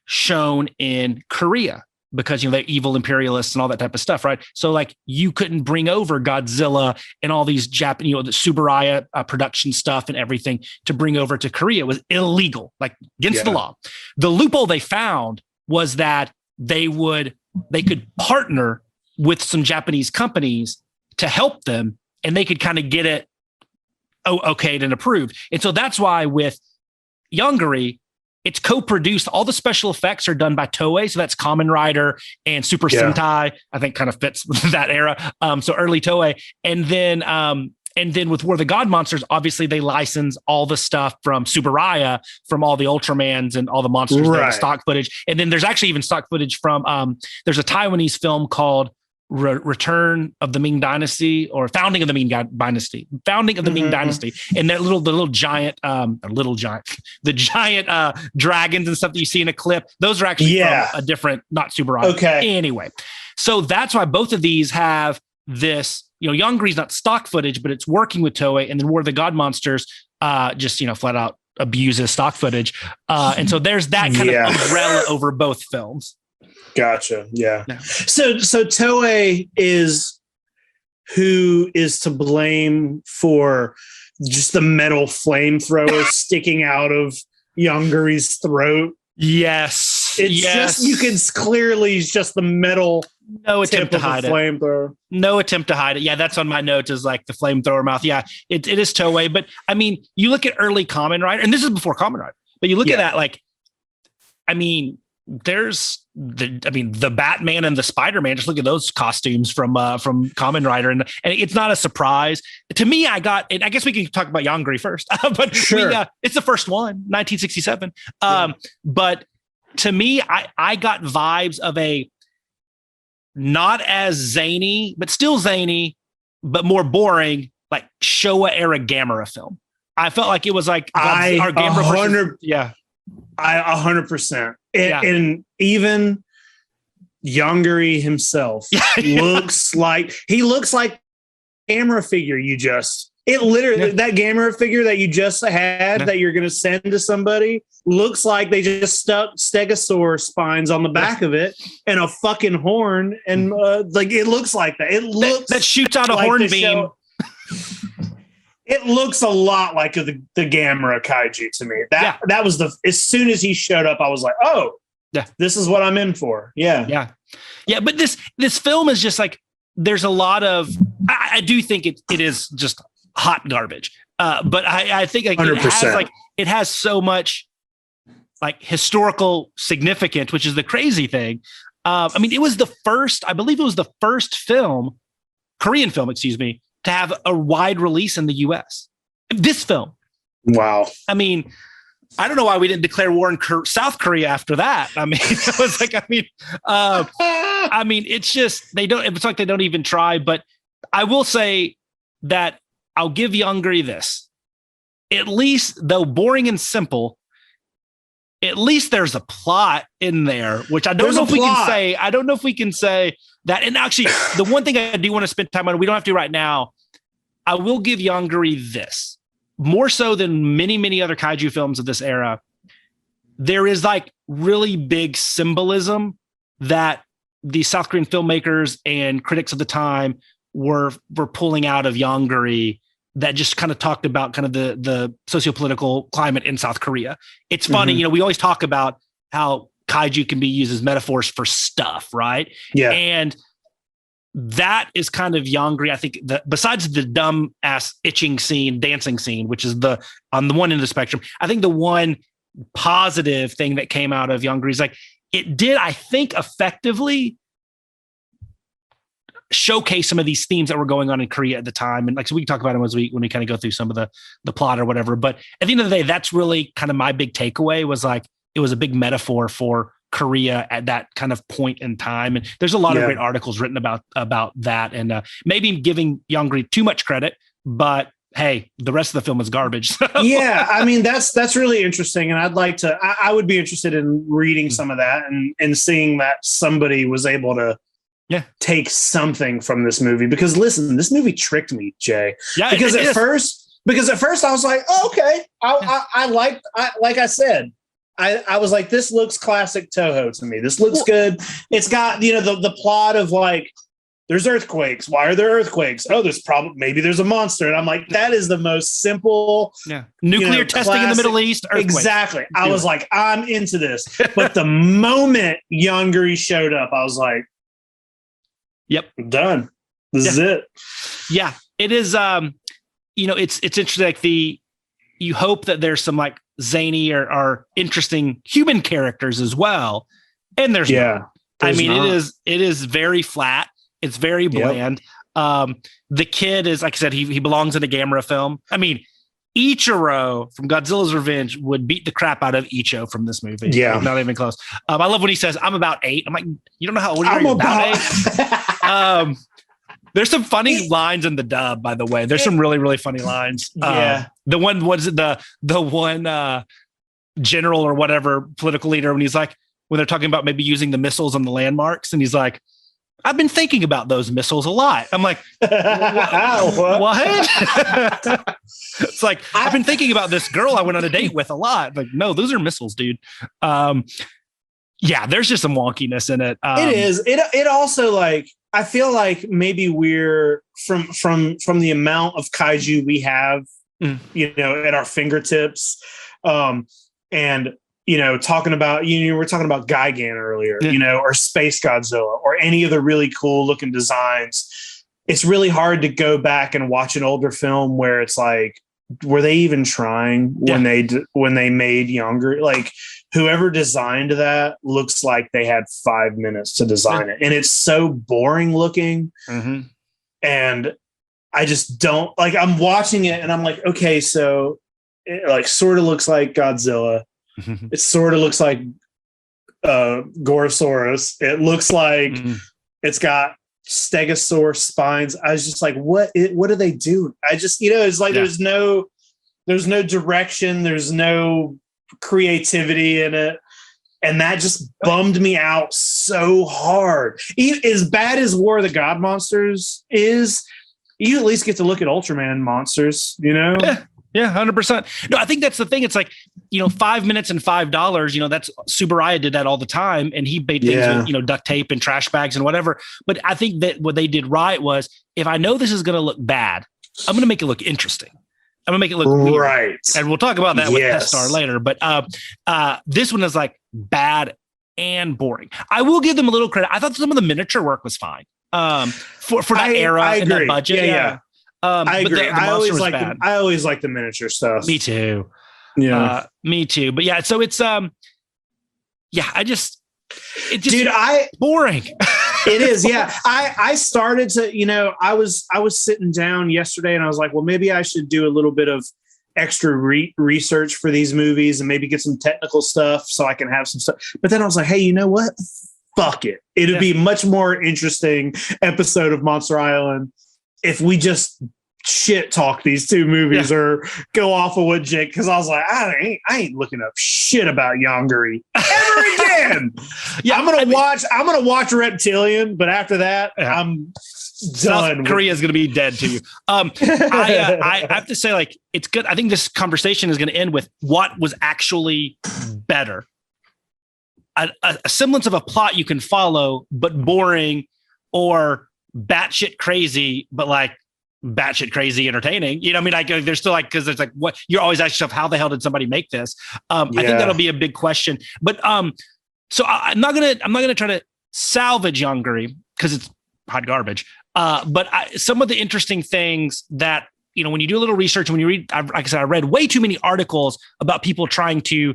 shown in Korea, because they're evil imperialists and all that type of stuff, right? So like you couldn't bring over Godzilla and all these Japanese, the Tsuburaya production stuff and everything to bring over to Korea. It was illegal, like against the law. The loophole they found was that they could partner with some Japanese companies to help them, and they could kind of get it okayed and approved. And so that's why with Yongary, it's co-produced. All the special effects are done by Toei. So that's Kamen Rider and Super Sentai, I think kind of fits that era. So early Toei. And then with War of the God Monsters, obviously they license all the stuff from Tsuburaya, from all the Ultramans and all the monsters, the stock footage. And then there's actually even stock footage from, there's a Taiwanese film called Return of the Ming Dynasty, or Founding of the Ming Dynasty, and that the giant dragons and stuff that you see in a clip, those are actually from a different, not Tsuburaya. Okay. Anyway, so that's why both of these have this, Yongary's not stock footage, but it's working with Toei, and then War of the God Monsters just flat out abuses stock footage. And so there's that kind of umbrella over both films. Gotcha. Yeah. So Toei is who is to blame for just the metal flamethrower sticking out of Yongary's throat. Yes. It's just, you can clearly, it's just the metal. No attempt to hide it. Flamethrower. No attempt to hide it. Yeah, that's on my notes, is like the flamethrower mouth. Yeah, it is Toei. But I mean, you look at early Kamen Rider, and this is before Kamen Rider, but you look at that, like, I mean, there's the Batman and the Spider-Man. Just look at those costumes from Kamen Rider, and it's not a surprise to me. I guess we can talk about Yongary first, but sure. It's the first one, 1967. But to me, I got vibes of a not as zany, but still zany, but more boring, like Showa era Gamera film. I felt like it was like our Gamera. Yeah. 100%. And even Yongary himself looks like Gamera figure that Gamera figure that you just had that you're going to send to somebody looks like they just stuck stegosaur spines on the back of it and a fucking horn, and like it looks like that. It looks that shoots out a like horn beam. It looks a lot like the Gamera kaiju to me. That was as soon as he showed up, I was like, oh, this is what I'm in for. Yeah. But this film is just like, there's a lot of, I do think it is just hot garbage. But I think like it has so much like historical significance, which is the crazy thing. I mean, I believe it was the first Korean film, to have a wide release in the US. This film. Wow. I mean, I don't know why we didn't declare war in South Korea after that. I mean, it was like, it's just, it's like they don't even try. But I will say that I'll give Yongary this. At least, though boring and simple, at least there's a plot in there, which I don't know if we can say. I don't know if we can say that. And actually, the one thing I do want to spend time on, we don't have to right now, I will give Yongary this. More so than many, many other kaiju films of this era, there is like really big symbolism that the South Korean filmmakers and critics of the time were pulling out of Yongary, that just kind of talked about kind of the sociopolitical climate in South Korea. It's funny, we always talk about how kaiju can be used as metaphors for stuff, right? Yeah. And that is kind of Yongary. I think besides the dumb ass itching scene, dancing scene, which is on the one end of the spectrum, I think the one positive thing that came out of Yongary is like, it did, I think, effectively showcase some of these themes that were going on in Korea at the time. And like, so we can talk about them when we kind of go through some of the plot or whatever. But at the end of the day, that's really kind of my big takeaway, was like, it was a big metaphor for Korea at that kind of point in time. And there's a lot of great articles written about that, and maybe giving Yongary too much credit, but hey, the rest of the film is garbage. So. Yeah, I mean that's really interesting, and I'd like to. I would be interested in reading some of that and seeing that somebody was able to take something from this movie. Because listen, this movie tricked me, Jay. Yeah, because at first I was like, oh, okay, I like I said. I was like, this looks classic Toho to me. This looks good. It's got, the plot of like, there's earthquakes. Why are there earthquakes? Oh, maybe there's a monster. And I'm like, that is the most simple. Yeah. Nuclear testing classic, in the Middle East. Earthquakes. Exactly. I was like, I'm into this. But the moment Yongary showed up, I was like, yep, I'm done. This is it. Yeah. It is. It's interesting. Like you hope that there's some like zany or interesting human characters as well. And there's not. I mean, not. It is very flat. It's very bland. Yep. The kid is, like I said, he belongs in a Gamera film. I mean, Ichiro from Godzilla's Revenge would beat the crap out of Icho from this movie. Yeah. Like, not even close. I love when he says, I'm about 8. I'm like, you don't know how old you are? You're about 8. There's some funny lines in the dub, by the way. There's some really, really funny lines. The one was the one general or whatever political leader when he's like, when they're talking about maybe using the missiles on the landmarks, and he's like, I've been thinking about those missiles a lot. I'm like, what? It's like, I've been thinking about this girl I went on a date with a lot. Like, no, those are missiles, dude. There's just some wonkiness in it. It is. It also, like, I feel like maybe we're from the amount of kaiju we have, at our fingertips, and talking about we're talking about Gigan earlier, or Space Godzilla, or any of the really cool looking designs. It's really hard to go back and watch an older film where it's like, were they even trying when they made Younger? Like, whoever designed that looks like they had 5 minutes to design it. And it's so boring looking. Mm-hmm. And I just don't like, I'm watching it and I'm like, okay, so it like sort of looks like Godzilla. It sort of looks like Gorosaurus. It looks like it's got stegosaur spines. I was just like, what do they do? I just, it's like, there's no direction. There's no creativity in it. And that just bummed me out so hard. As bad as War of the God Monsters is, you at least get to look at Ultraman monsters, Yeah, 100%. No, I think that's the thing. It's like, 5 minutes and $5, that's Tsuburaya did that all the time. And he made things with, duct tape and trash bags and whatever. But I think that what they did right was, if I know this is going to look bad, I'm going to make it look interesting. I'm going to make it look weird. Right. And we'll talk about that with Test Star later. But this one is like bad and boring. I will give them a little credit. I thought some of the miniature work was fine for that era and that budget. Yeah. I agree. I always like the miniature stuff. Me too. Yeah. Me too. But yeah, so it's dude, boring. It is. Yeah. I started to, I was sitting down yesterday and I was like, well, maybe I should do a little bit of extra research for these movies and maybe get some technical stuff so I can have some stuff. But then I was like, hey, you know what? Fuck it. It'd be a much more interesting episode of Monster Island if we just shit talk these two movies or go off of what Jake, because I was like, I ain't looking up shit about Yongary ever again. I'm gonna watch Reptilian, but after that, I'm done. South Korea is gonna be dead to you. I have to say, like, it's good. I think this conversation is gonna end with what was actually better. A semblance of a plot you can follow, but boring, or batshit crazy, but like batshit crazy entertaining. I mean, like, there's still like, because there's like, what you're always asking yourself, how the hell did somebody make this? I think that'll be a big question. But so I'm not gonna try to salvage Yongary because it's hot garbage. But some of the interesting things that, when you do a little research and when you read, like I said, I read way too many articles about people trying to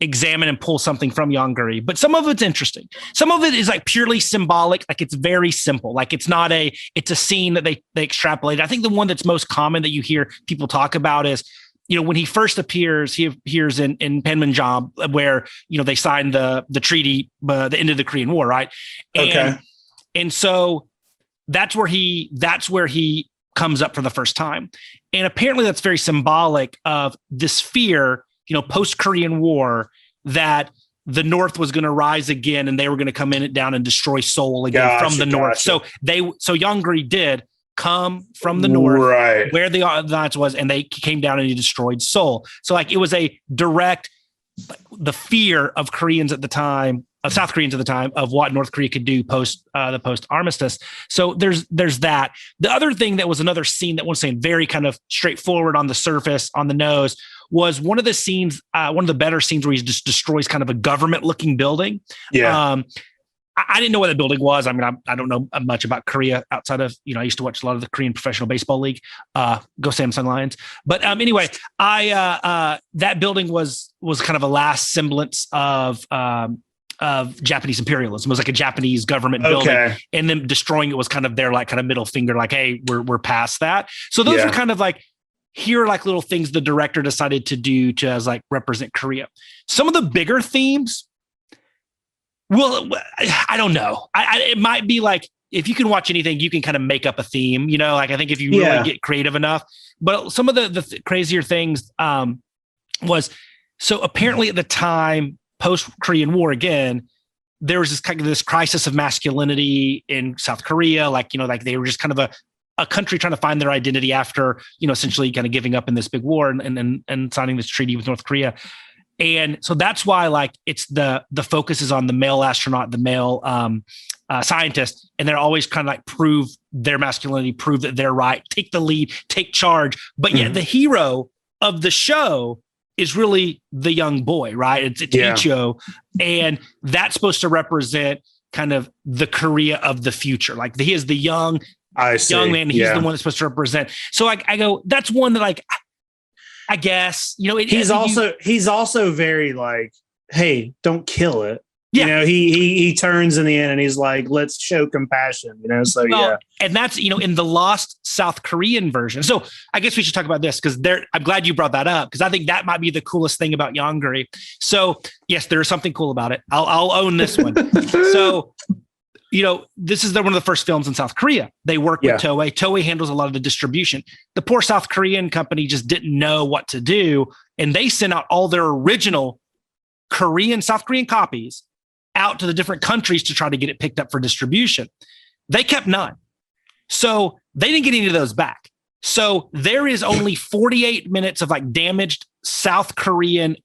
examine and pull something from Yongary, but some of it's interesting. Some of it is like purely symbolic. Like, it's very simple. Like, it's a scene that they extrapolate. I think the one that's most common that you hear people talk about is, when he first appears, he appears in Panmunjom, where, they signed the treaty, the end of the Korean War. Right. And so that's where he comes up for the first time. And apparently that's very symbolic of this fear, post-Korean War, that the North was going to rise again and they were going to come in down and destroy Seoul again from the North. So Yongary did come from the North, right, where the Alliance was, and they came down and he destroyed Seoul. So like it was a direct, the fear of Koreans at the time, of South Koreans at the time, of what North Korea could do post armistice. So there's that. The other thing that was another scene that was saying very kind of straightforward on the surface, on the nose, was one of the scenes, one of the better scenes where he just destroys kind of a government looking building. Yeah. I didn't know what that building was. I mean, I don't know much about Korea outside of, I used to watch a lot of the Korean Professional Baseball League. Go Samsung Lions. But anyway, that building was kind of a last semblance of Japanese imperialism. It was like a Japanese government building, and then destroying it was kind of their like kind of middle finger, like, hey, we're past that. So those are kind of like, here are like little things the director decided to do to as like represent Korea. Some of the bigger themes, well, I don't know. It might be like, if you can watch anything, you can kind of make up a theme, like I think if you really get creative enough. But some of the crazier things was, so apparently at the time, post-Korean War again, there was this kind of this crisis of masculinity in South Korea. Like, like they were just kind of a country trying to find their identity after, essentially kind of giving up in this big war and signing this treaty with North Korea. And so that's why like it's the focus is on the male astronaut, the male scientist, and they're always kind of like prove their masculinity, prove that they're right, take the lead, take charge. But yet the hero of the show is really the young boy, right? It's Ichigo, and that's supposed to represent kind of the Korea of the future. Like he is the young man. He's the one that's supposed to represent. So like I go, that's one that like, I guess, he's also very like, hey, don't kill it. Yeah. He turns in the end and he's like, let's show compassion, so and that's, in the lost South Korean version. So I guess we should talk about this because I'm glad you brought that up because I think that might be the coolest thing about Yongary. So yes, there is something cool about it. I'll own this one. So, this is one of the first films in South Korea. They work with Toei. Toei handles a lot of the distribution. The poor South Korean company just didn't know what to do. And they sent out all their original South Korean copies out to the different countries to try to get it picked up for distribution. They kept none. So they didn't get any of those back. So there is only 48 minutes of like damaged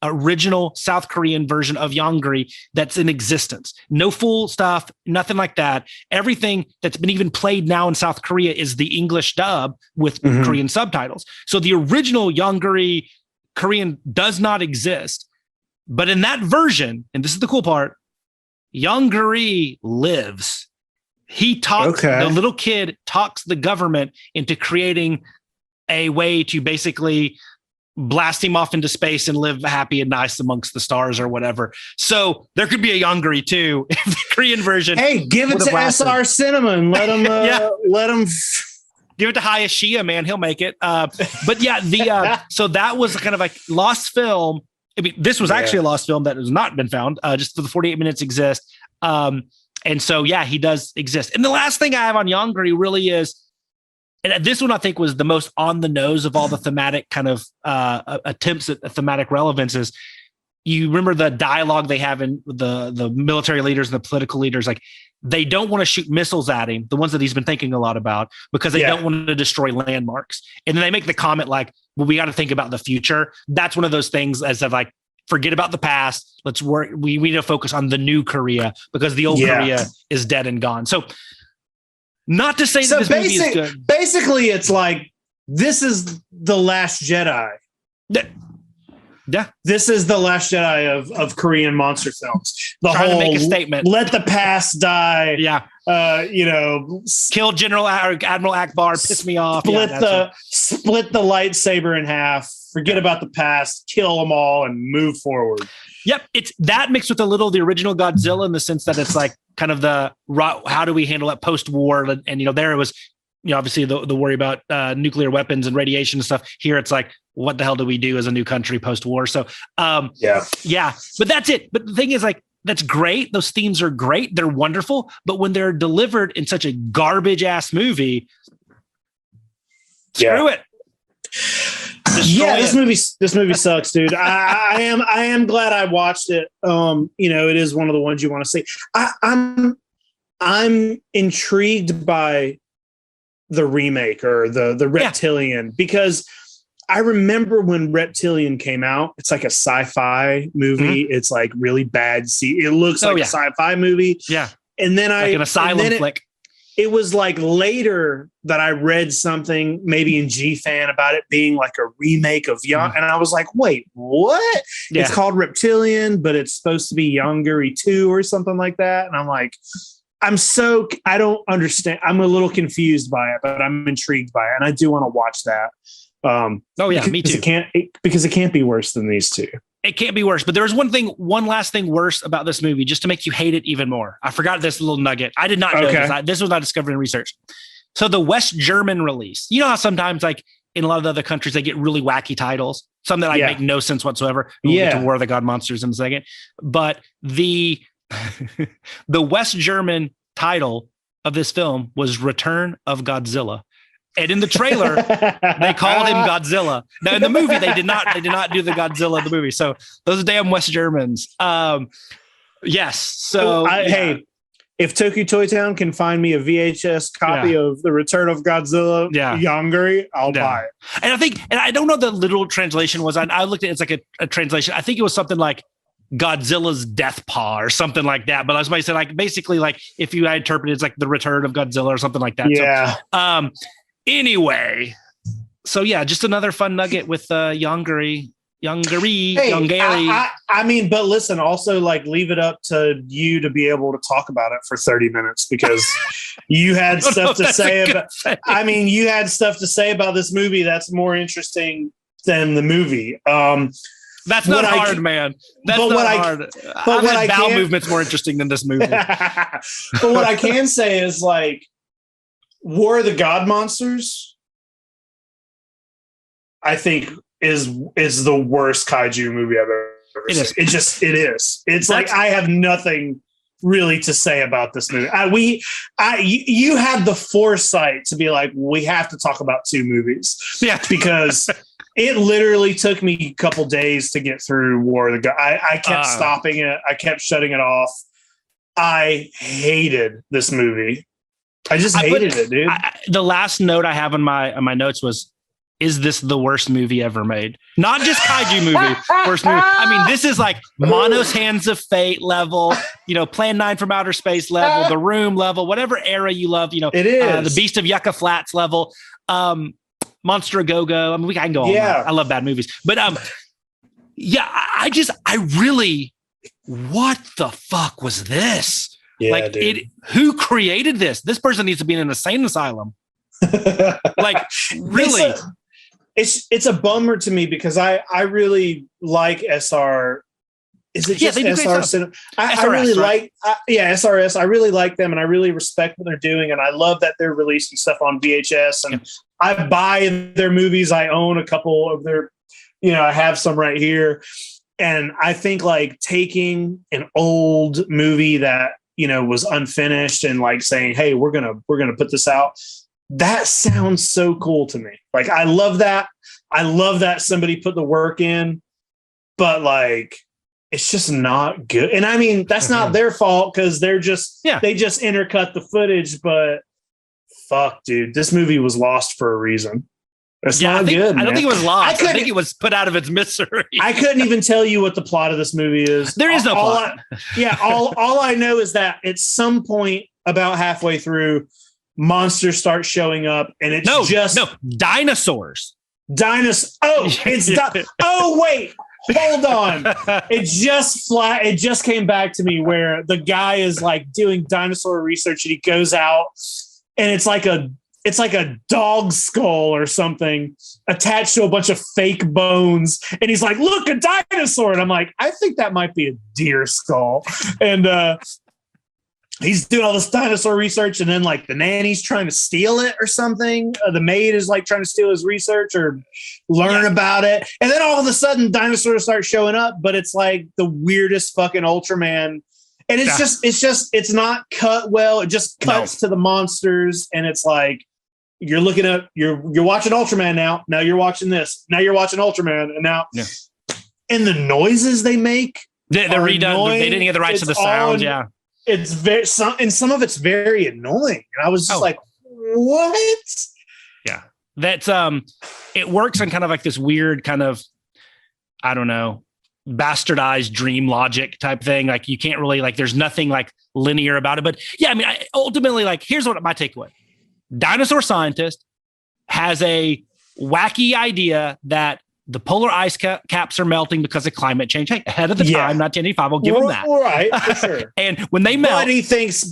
original South Korean version of Yongary that's in existence. No full stuff, nothing like that. Everything that's been even played now in South Korea is the English dub with Korean subtitles. So the original Yongary Korean does not exist. But in that version, and this is the cool part, Yongary lives. He talks, the little kid talks the government into creating a way to basically blast him off into space and live happy and nice amongst the stars or whatever. So there could be a Yongary too, if the Korean version. Hey, give it to SR Cinema and let him, let him. Give it to Hayashiya, man. He'll make it. But yeah, so that was kind of like lost film. I mean, this was actually a lost film that has not been found. Just for the 48 minutes exist. And so, yeah, he does exist. And the last thing I have on Yongary really is, and this one I think was the most on the nose of all the thematic kind of attempts at thematic relevance is, you remember the dialogue they have in the military leaders and the political leaders, like they don't want to shoot missiles at him, the ones that he's been thinking a lot about, because they don't want to destroy landmarks. And then they make the comment like, well, we got to think about the future. That's one of those things as of like, forget about the past. Let's work. We need to focus on the new Korea because the old Korea is dead and gone. So not to say that this movie is good. Basically, it's like, this is the Last Jedi. Yeah. This is the Last Jedi of Korean monster films. Trying to make a statement. Let the past die. Yeah. Kill Admiral Akbar, piss me off. Split the lightsaber in half. Forget about the past, kill them all, and move forward. Yep, it's that mixed with the original Godzilla in the sense that it's like kind of how do we handle it post-war, and there it was, obviously the worry about nuclear weapons and radiation and stuff. Here it's like, what the hell do we do as a new country post-war? So but that's it. But the thing is, like, that's great. Those themes are great. They're wonderful. But when they're delivered in such a garbage ass movie, Screw it. Yeah, this movie sucks, dude. I am glad I watched it. It is one of the ones you want to see. I'm intrigued by the remake or the Reptilian because I remember when Reptilian came out. It's like a sci-fi movie. It's like really bad. It looks like a sci-fi movie. Yeah, and then like an asylum flick. It was like later that I read something maybe in G-Fan about it being like a remake of Yong. And I was like, wait, what? Yeah. It's called Reptilian, but it's supposed to be Yongary 2 or something like that. And I'm like, I don't understand. I'm a little confused by it, but I'm intrigued by it. And I do want to watch that. Me too. Because it can't be worse than these two. It can't be worse. But there's one last thing worse about this movie, just to make you hate it even more. I forgot this little nugget. I did not know this. This was not discovered in research. So the West German release, you know how sometimes like in a lot of the other countries, they get really wacky titles, some that make no sense whatsoever. We'll get to War of the God Monsters in a second. But the West German title of this film was Return of Godzilla. And in the trailer, they called him Godzilla. Now in the movie, they did not do the Godzilla in the movie. So those damn West Germans. Yes. So hey, if Toku Toy Town can find me a VHS copy of The Return of Godzilla, Yongary, I'll buy it. And I don't know the literal translation was. I looked at it's like a translation. I think it was something like Godzilla's death paw or something like that. But I was about to say like basically like if you interpret it, it's like the Return of Godzilla or something like that. Yeah. So, anyway, so just another fun nugget with Yongary. I mean, but listen, also like leave it up to you to be able to talk about it for 30 minutes because you had stuff to say about. You had stuff to say about this movie that's more interesting than the movie. That's not hard, man. That's not hard. But bowel movement's more interesting than this movie. But what I can say is like War of the God Monsters, I think is the worst kaiju movie I've ever seen. It is. It's like I have nothing really to say about this movie. You had the foresight to be like, we have to talk about two movies. Yeah. Because it literally took me a couple days to get through War of the God. I kept stopping it. I kept shutting it off. I hated this movie. I just hated it, dude. The last note I have on my notes was, is this the worst movie ever made? Not just kaiju movie, worst movie. I mean, this is like Mono's Hands of Fate level, Plan 9 from Outer Space level, The Room level, whatever era you love, it is. The Beast of Yucca Flats level, Monster of Go-Go. I mean, I can go on. I love bad movies. But what the fuck was this? Yeah, dude. Who created this? This person needs to be in an insane asylum. Like, really? It's a bummer to me because I really like SR. Is it just SR? I really like SRS. I really like them and I really respect what they're doing. And I love that they're releasing stuff on VHS and I buy their movies. I own a couple of their, I have some right here. And I think like taking an old movie that, was unfinished and like saying, hey, we're going to put this out. That sounds so cool to me. Like, I love that. I love that somebody put the work in, but like, it's just not good. And I mean, that's not their fault because they just intercut the footage, but fuck, dude, this movie was lost for a reasson. It's not good. I don't think it was lost. I think it was put out of its misery. I couldn't even tell you what the plot of this movie is. There is no plot. All I know is that at some point about halfway through, monsters start showing up and it's dinosaurs. Oh, wait. Hold on. It just came back to me where the guy is like doing dinosaur research and he goes out and it's like a dog skull or something attached to a bunch of fake bones. And he's like, look, a dinosaur. And I'm like, I think that might be a deer skull. And he's doing all this dinosaur research. And then like the nanny's trying to steal it or something. The maid is like trying to steal his research or learn about it. And then all of a sudden dinosaurs start showing up, but it's like the weirdest fucking Ultraman. And it's not cut well. It just cuts to the monsters. And it's like, you're looking at you're watching Ultraman now. Now you're watching this. Now you're watching Ultraman, and now and the noises they make. They're redone. They didn't get the rights to the sounds. Yeah, it's very some of it's very annoying, and I was just like, what? Yeah, that's it works on kind of like this weird kind of, I don't know, bastardized dream logic type thing. Like you can't really like, there's nothing like linear about it. But yeah, I mean, ultimately, like here's what my takeaway: dinosaur scientist has a wacky idea that the polar ice caps are melting because of climate change. Hey, ahead of the time, 1985. I'll give him that. Right, for sure. And when they melt, but he thinks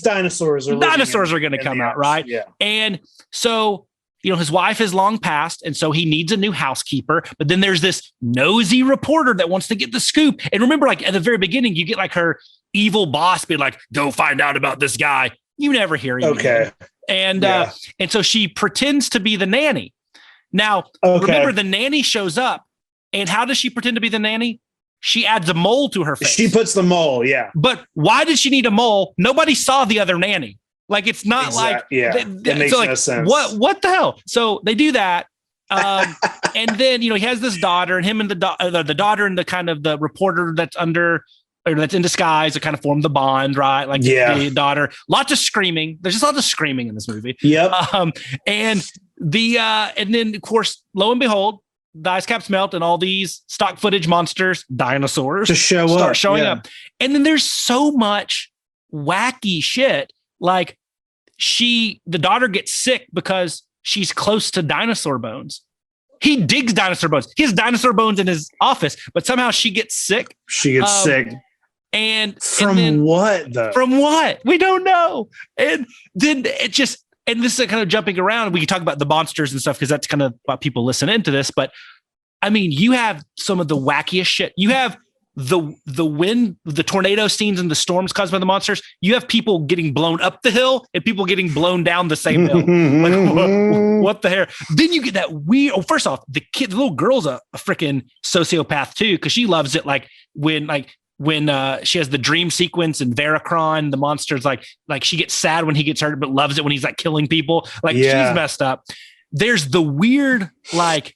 dinosaurs are going to come out, right? Yeah. And so, you know, his wife is long past, and so he needs a new housekeeper. But then there's this nosy reporter that wants to get the scoop. And remember, like at the very beginning, you get like her evil boss being like, "Go find out about this guy." You never hear him. Okay. And so she pretends to be the nanny. Now, remember, the nanny shows up, and how does she pretend to be the nanny? She adds a mole to her face. She puts the mole, yeah. But why did she need a mole? Nobody saw the other nanny. Like, it's not like... Yeah, it makes no sense. What the hell? So they do that. And then, you know, he has this daughter, and him and the daughter and the kind of the reporter that's in disguise that kind of form the bond, right? Like the daughter, lots of screaming. There's just lots of screaming in this movie. Yep. And then of course, lo and behold, the ice caps melt and all these stock footage monsters, dinosaurs, start showing up. And then there's so much wacky shit. Like the daughter gets sick because she's close to dinosaur bones. He digs dinosaur bones. He has dinosaur bones in his office, but somehow she gets sick. And from what though? From what? We don't know. And then it just, and this is kind of jumping around. We can talk about the monsters and stuff because that's kind of why people listen into this. But I mean, you have some of the wackiest shit. You have the wind, the tornado scenes and the storms caused by the monsters. You have people getting blown up the hill and people getting blown down the same hill. Like what the hell? Then you get that weird. Oh, first off, the little girl's a freaking sociopath too, because she loves it. Like when she has the dream sequence and Veracron, the monster's like she gets sad when he gets hurt, but loves it when he's like killing people. Like she's messed up. There's the weird like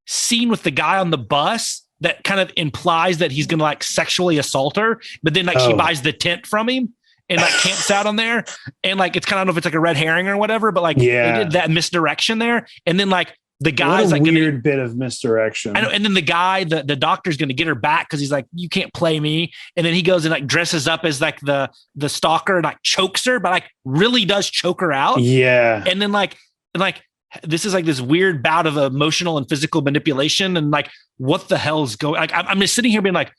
scene with the guy on the bus that kind of implies that he's going to like sexually assault her, but then like she buys the tent from him and like camps out on there. And like, it's kind of, I don't know if it's like a red herring or whatever, but like they did that misdirection there. And then like the guy's like weird bit of misdirection. I know. And then the guy, the doctor's going to get her back because he's like, you can't play me. And then he goes and like dresses up as like the stalker and like chokes her, but like really does choke her out. Yeah. And then like this is like this weird bout of emotional and physical manipulation. And like, what the hell's going? Like, I'm just sitting here being like,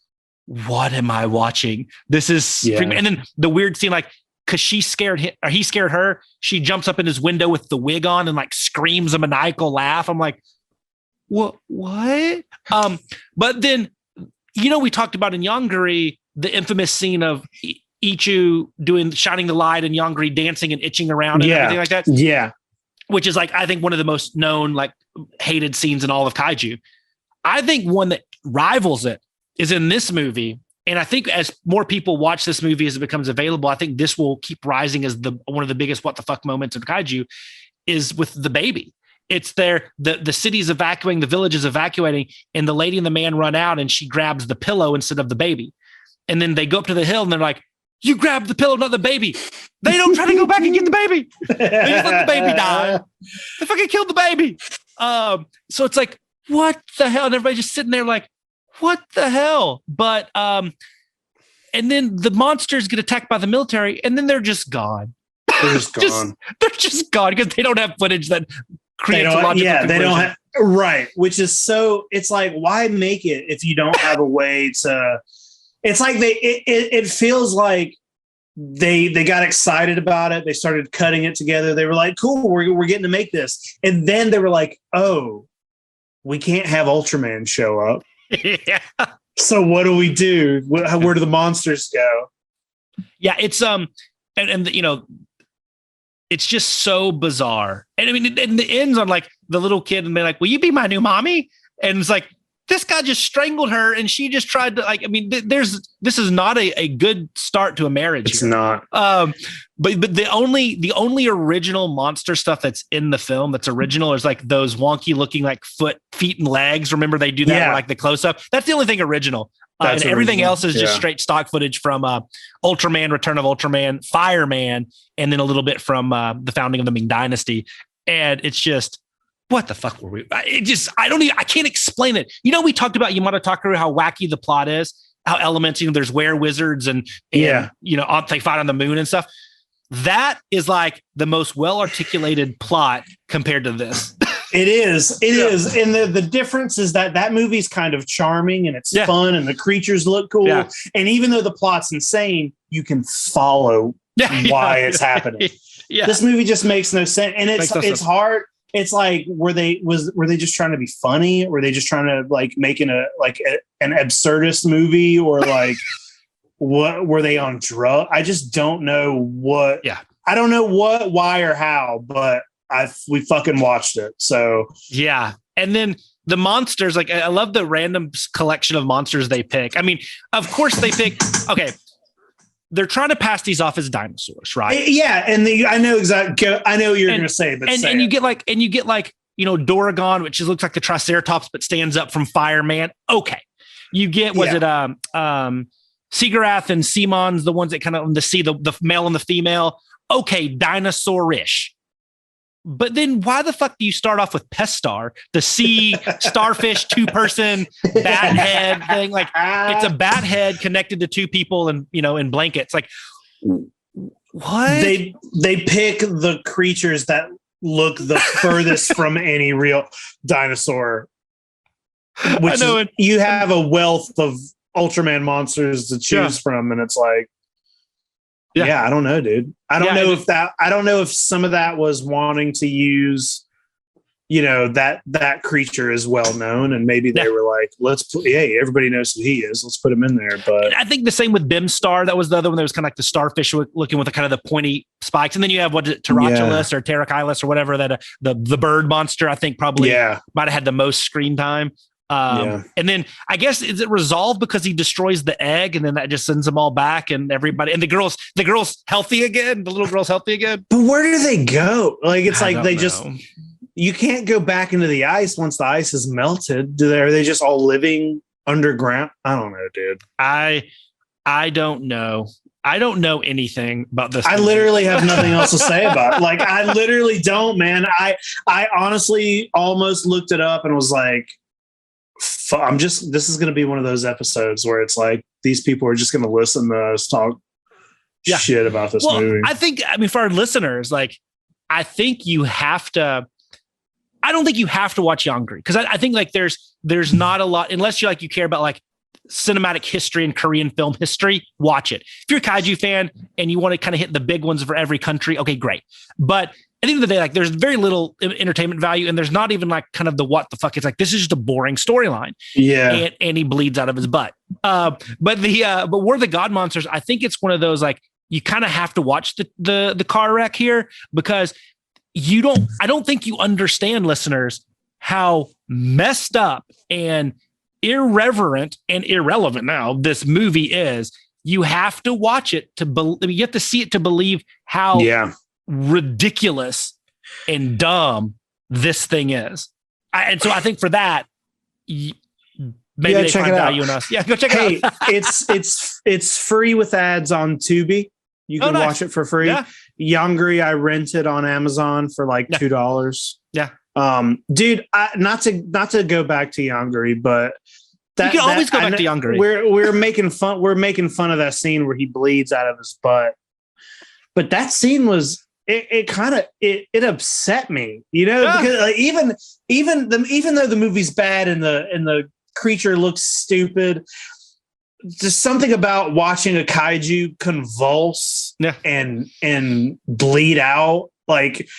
what am I watching? This is, and then the weird scene, like, cause she scared him or he scared her. She jumps up in his window with the wig on and like screams a maniacal laugh. I'm like, what? But then, you know, we talked about in Yongary, the infamous scene of Ichu shining the light and Yongary dancing and itching around and everything like that. Yeah. Which is like, I think one of the most known, like hated scenes in all of Kaiju. I think one that rivals it is in this movie. And I think as more people watch this movie as it becomes available, I think this will keep rising as one of the biggest what the fuck moments of Kaiju is with the baby. It's the city's evacuating, the village is evacuating, and the lady and the man run out and she grabs the pillow instead of the baby. And then they go up to the hill and they're like, you grabbed the pillow, not the baby. They don't try to go back and get the baby. They just let the baby die. They fucking killed the baby. So it's like, what the hell? And everybody's just sitting there like, what the hell? But, and then the monsters get attacked by the military and then they're just gone. They're just gone. They're just gone because they don't have footage that creates a logical conclusion. They don't have, right. Which is so, it's like, why make it if you don't have a way to, it's like it feels like they got excited about it. They started cutting it together. They were like, cool, we're getting to make this. And then they were like, oh, we can't have Ultraman show up. Yeah. So what do we do? Where do the monsters go? Yeah, it's and you know, it's just so bizarre. And I mean, it ends on like the little kid and be like, will you be my new mommy? And it's like, this guy just strangled her, and she just tried to like. I mean, this is not a good start to a marriage. It's here. not. But the only original monster stuff that's in the film that's original is like those wonky looking like feet and legs. Remember they do that Yeah. with, like the close up. That's the only thing original. That's and everything original. else is just straight stock footage from Ultraman, Return of Ultraman, Fireman, and then a little bit from the founding of the Ming Dynasty. And it's just, what the fuck were we? I can't explain it. You know, we talked about Yamada Takaru, how wacky the plot is, how elements, there's were-wizards and they fight on the moon and stuff. That is like the most well-articulated plot compared to this. It is. And the difference is that movie's kind of charming and it's fun and the creatures look cool. Yeah. And even though the plot's insane, you can follow why it's happening. Yeah. This movie just makes no sense. And it's hard. It's like, were they just trying to be funny? Were they just trying to like make an absurdist movie, or like what were they on drug? I just don't know what. Yeah, I don't know what, why, or how, but we fucking watched it. So yeah, and then the monsters. Like, I love the random collection of monsters they pick. I mean, of course they pick. Okay. They're trying to pass these off as dinosaurs, right? Yeah, and I know exactly. I know what you're going to say, but you get like Doragon, which looks like the Triceratops, but stands up from Fireman. Okay, you get Sigarath and Simon's, the ones that kind of the male and the female. Okay, dinosaur-ish. But then why the fuck do you start off with Pestar, the sea starfish 2-person bat head thing? Like, it's a bat head connected to 2 people and, in blankets. Like, what? They pick the creatures that look the furthest from any real dinosaur. Which you have a wealth of Ultraman monsters to choose from, and it's like, yeah, I don't know, dude. I don't know if some of that was wanting to use, that creature is well known, and maybe they were like, everybody knows who he is. Let's put him in there. But I think the same with Bimstar. That was the other one that was kind of like the starfish looking with the kind of the pointy spikes. And then you have Tarantulus or Pterochilus or whatever, that the bird monster, I think probably might have had the most screen time. And then I guess, is it resolved because he destroys the egg and then that just sends them all back, and everybody, and the girl's healthy again. The little girl's healthy again. But where do they go? Like, it's like you can't go back into the ice once the ice is melted. Are they just all living underground? I don't know, dude. I don't know. I don't know anything about this. I literally have nothing else to say about it. Like, I literally don't, man. I honestly almost looked it up and was like, this is going to be one of those episodes where it's like, these people are just going to listen to us talk shit about this movie. I think, for our listeners, like, I think you have to, I don't think you have to watch Yongary, because I think like there's not a lot, unless you care about like cinematic history and Korean film history, watch it. If you're a kaiju fan and you want to kind of hit the big ones for every country, okay, great. But at the end of the day, like, there's very little entertainment value, and there's not even like kind of the what the fuck. It's like, this is just a boring storyline. Yeah, and he bleeds out of his butt. But War of the God Monsters, I think it's one of those, like, you kind of have to watch the car wreck here, because I don't think you understand, listeners, how messed up and irreverent and irrelevant now this movie is. You have to watch it you have to see it to believe how ridiculous and dumb this thing is. And so I think for that, maybe they find value in us. Yeah, go check it out. it's free with ads on Tubi. You can watch it for free. Yeah. Yongary, I rented on Amazon for like $2. Yeah. Dude, not to go back to Yongary, but you can always go back to Yongary. We're making fun of that scene where he bleeds out of his butt. But that scene was it upset me, because like, even though the movie's bad and the creature looks stupid, just something about watching a kaiju convulse and bleed out, like,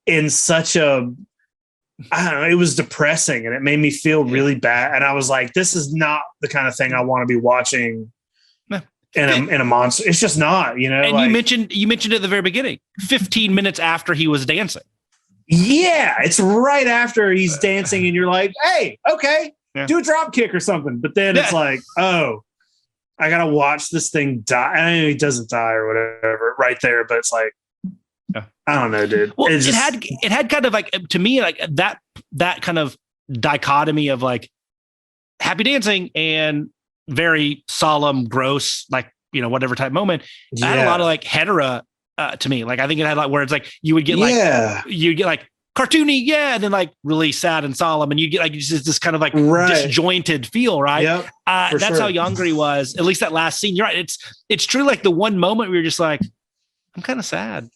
in such a, I don't know, it was depressing, and it made me feel really bad. And I was like, this is not the kind of thing I want to be watching in a monster. It's just not, And like, you mentioned at the very beginning, 15 minutes after he was dancing. Yeah, it's right after he's dancing, and you're like, hey, okay. do a drop kick or something. But then it's like, oh, I gotta watch this thing die. I know he doesn't die or whatever right there, but it's like, I don't know, dude. Well, it had kind of like, to me, like that kind of dichotomy of like happy dancing and very solemn, gross, like, whatever type moment. I had a lot of like hetera to me. Like, I think it had like where it's like you would get like you get like cartoony, and then like really sad and solemn, and you get like just this kind of like disjointed feel, right? Yep, that's how Yongary was. At least that last scene. You're right. It's true. Like the one moment where you're just like, I'm kind of sad.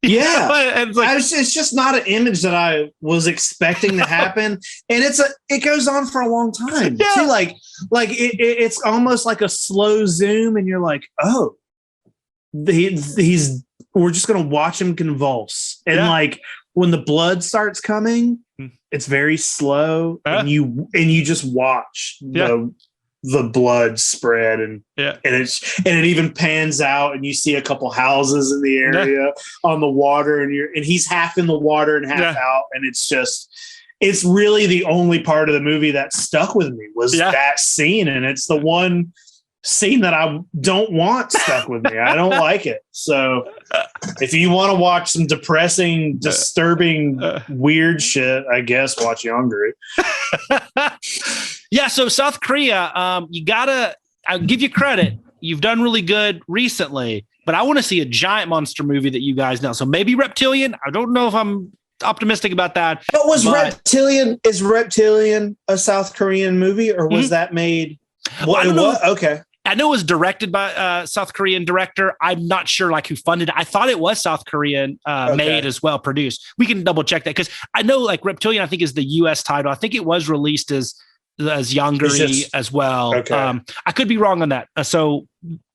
Yeah, and it's just not an image that I was expecting to happen, and it goes on for a long time. Yeah. See, like it's almost like a slow zoom, and you're like, oh, we're just gonna watch him convulse, and like when the blood starts coming, it's very slow, and you just watch the blood spread, and it even pans out, and you see a couple houses in the area on the water, and he's half in the water and half out, and it's really the only part of the movie that stuck with me was that scene, and it's the one scene that I don't want stuck with me. I don't like it. So if you want to watch some depressing, disturbing, weird shit, I guess watch Yongary. Yeah, so South Korea, I'll give you credit. You've done really good recently, but I want to see a giant monster movie that you guys know. So maybe Reptilian. I don't know if I'm optimistic about that. But Reptilian, is Reptilian a South Korean movie, or was that made? Okay. I know it was directed by a South Korean director. I'm not sure like who funded it. I thought it was South Korean made as well, produced. We can double check that because I know like Reptilian, I think is the US title. I think it was released as Yongary as well. Okay. I could be wrong on that. So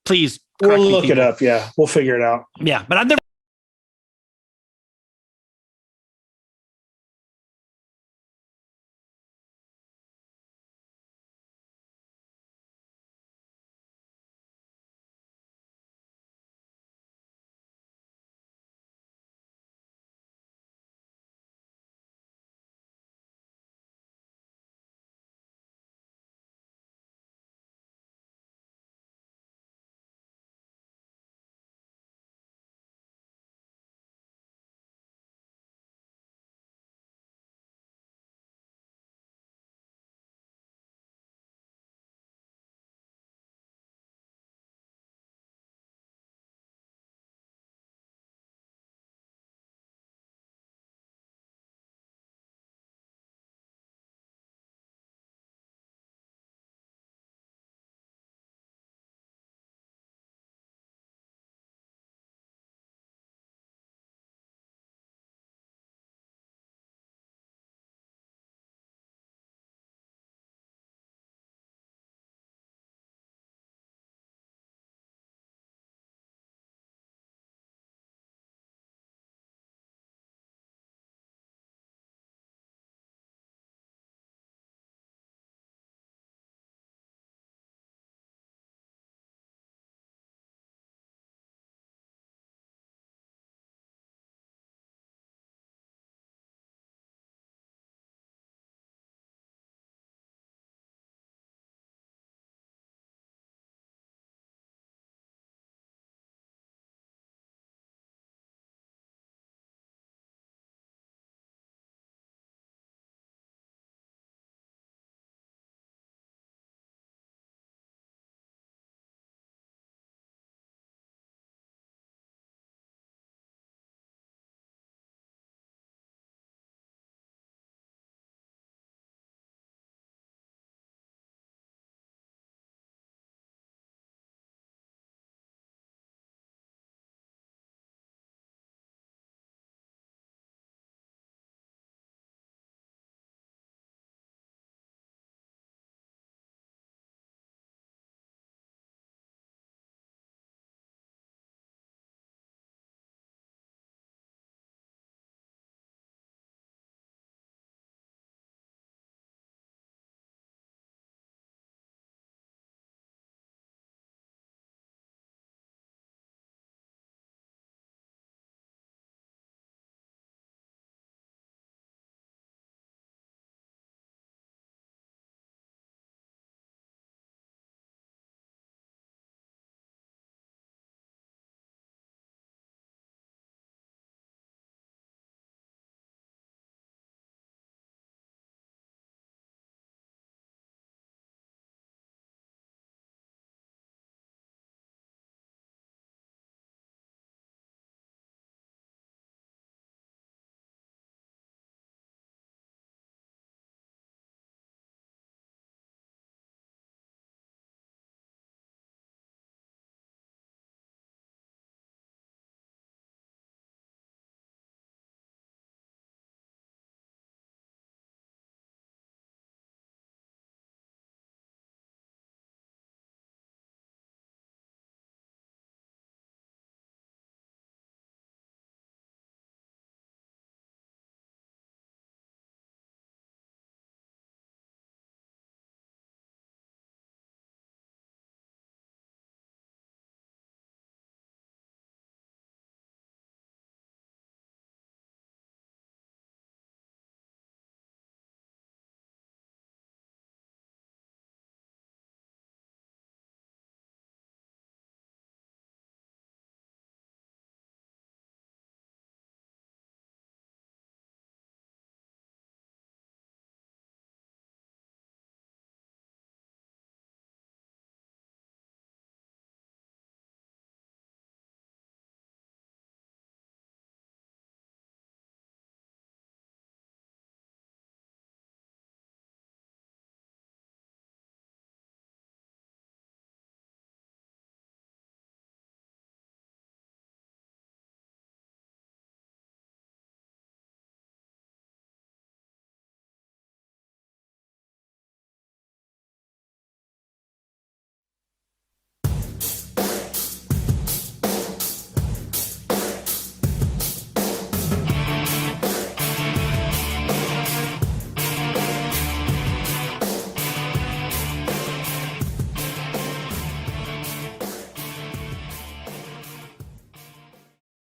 please. We'll look it up. Yeah. We'll figure it out. Yeah. But I've never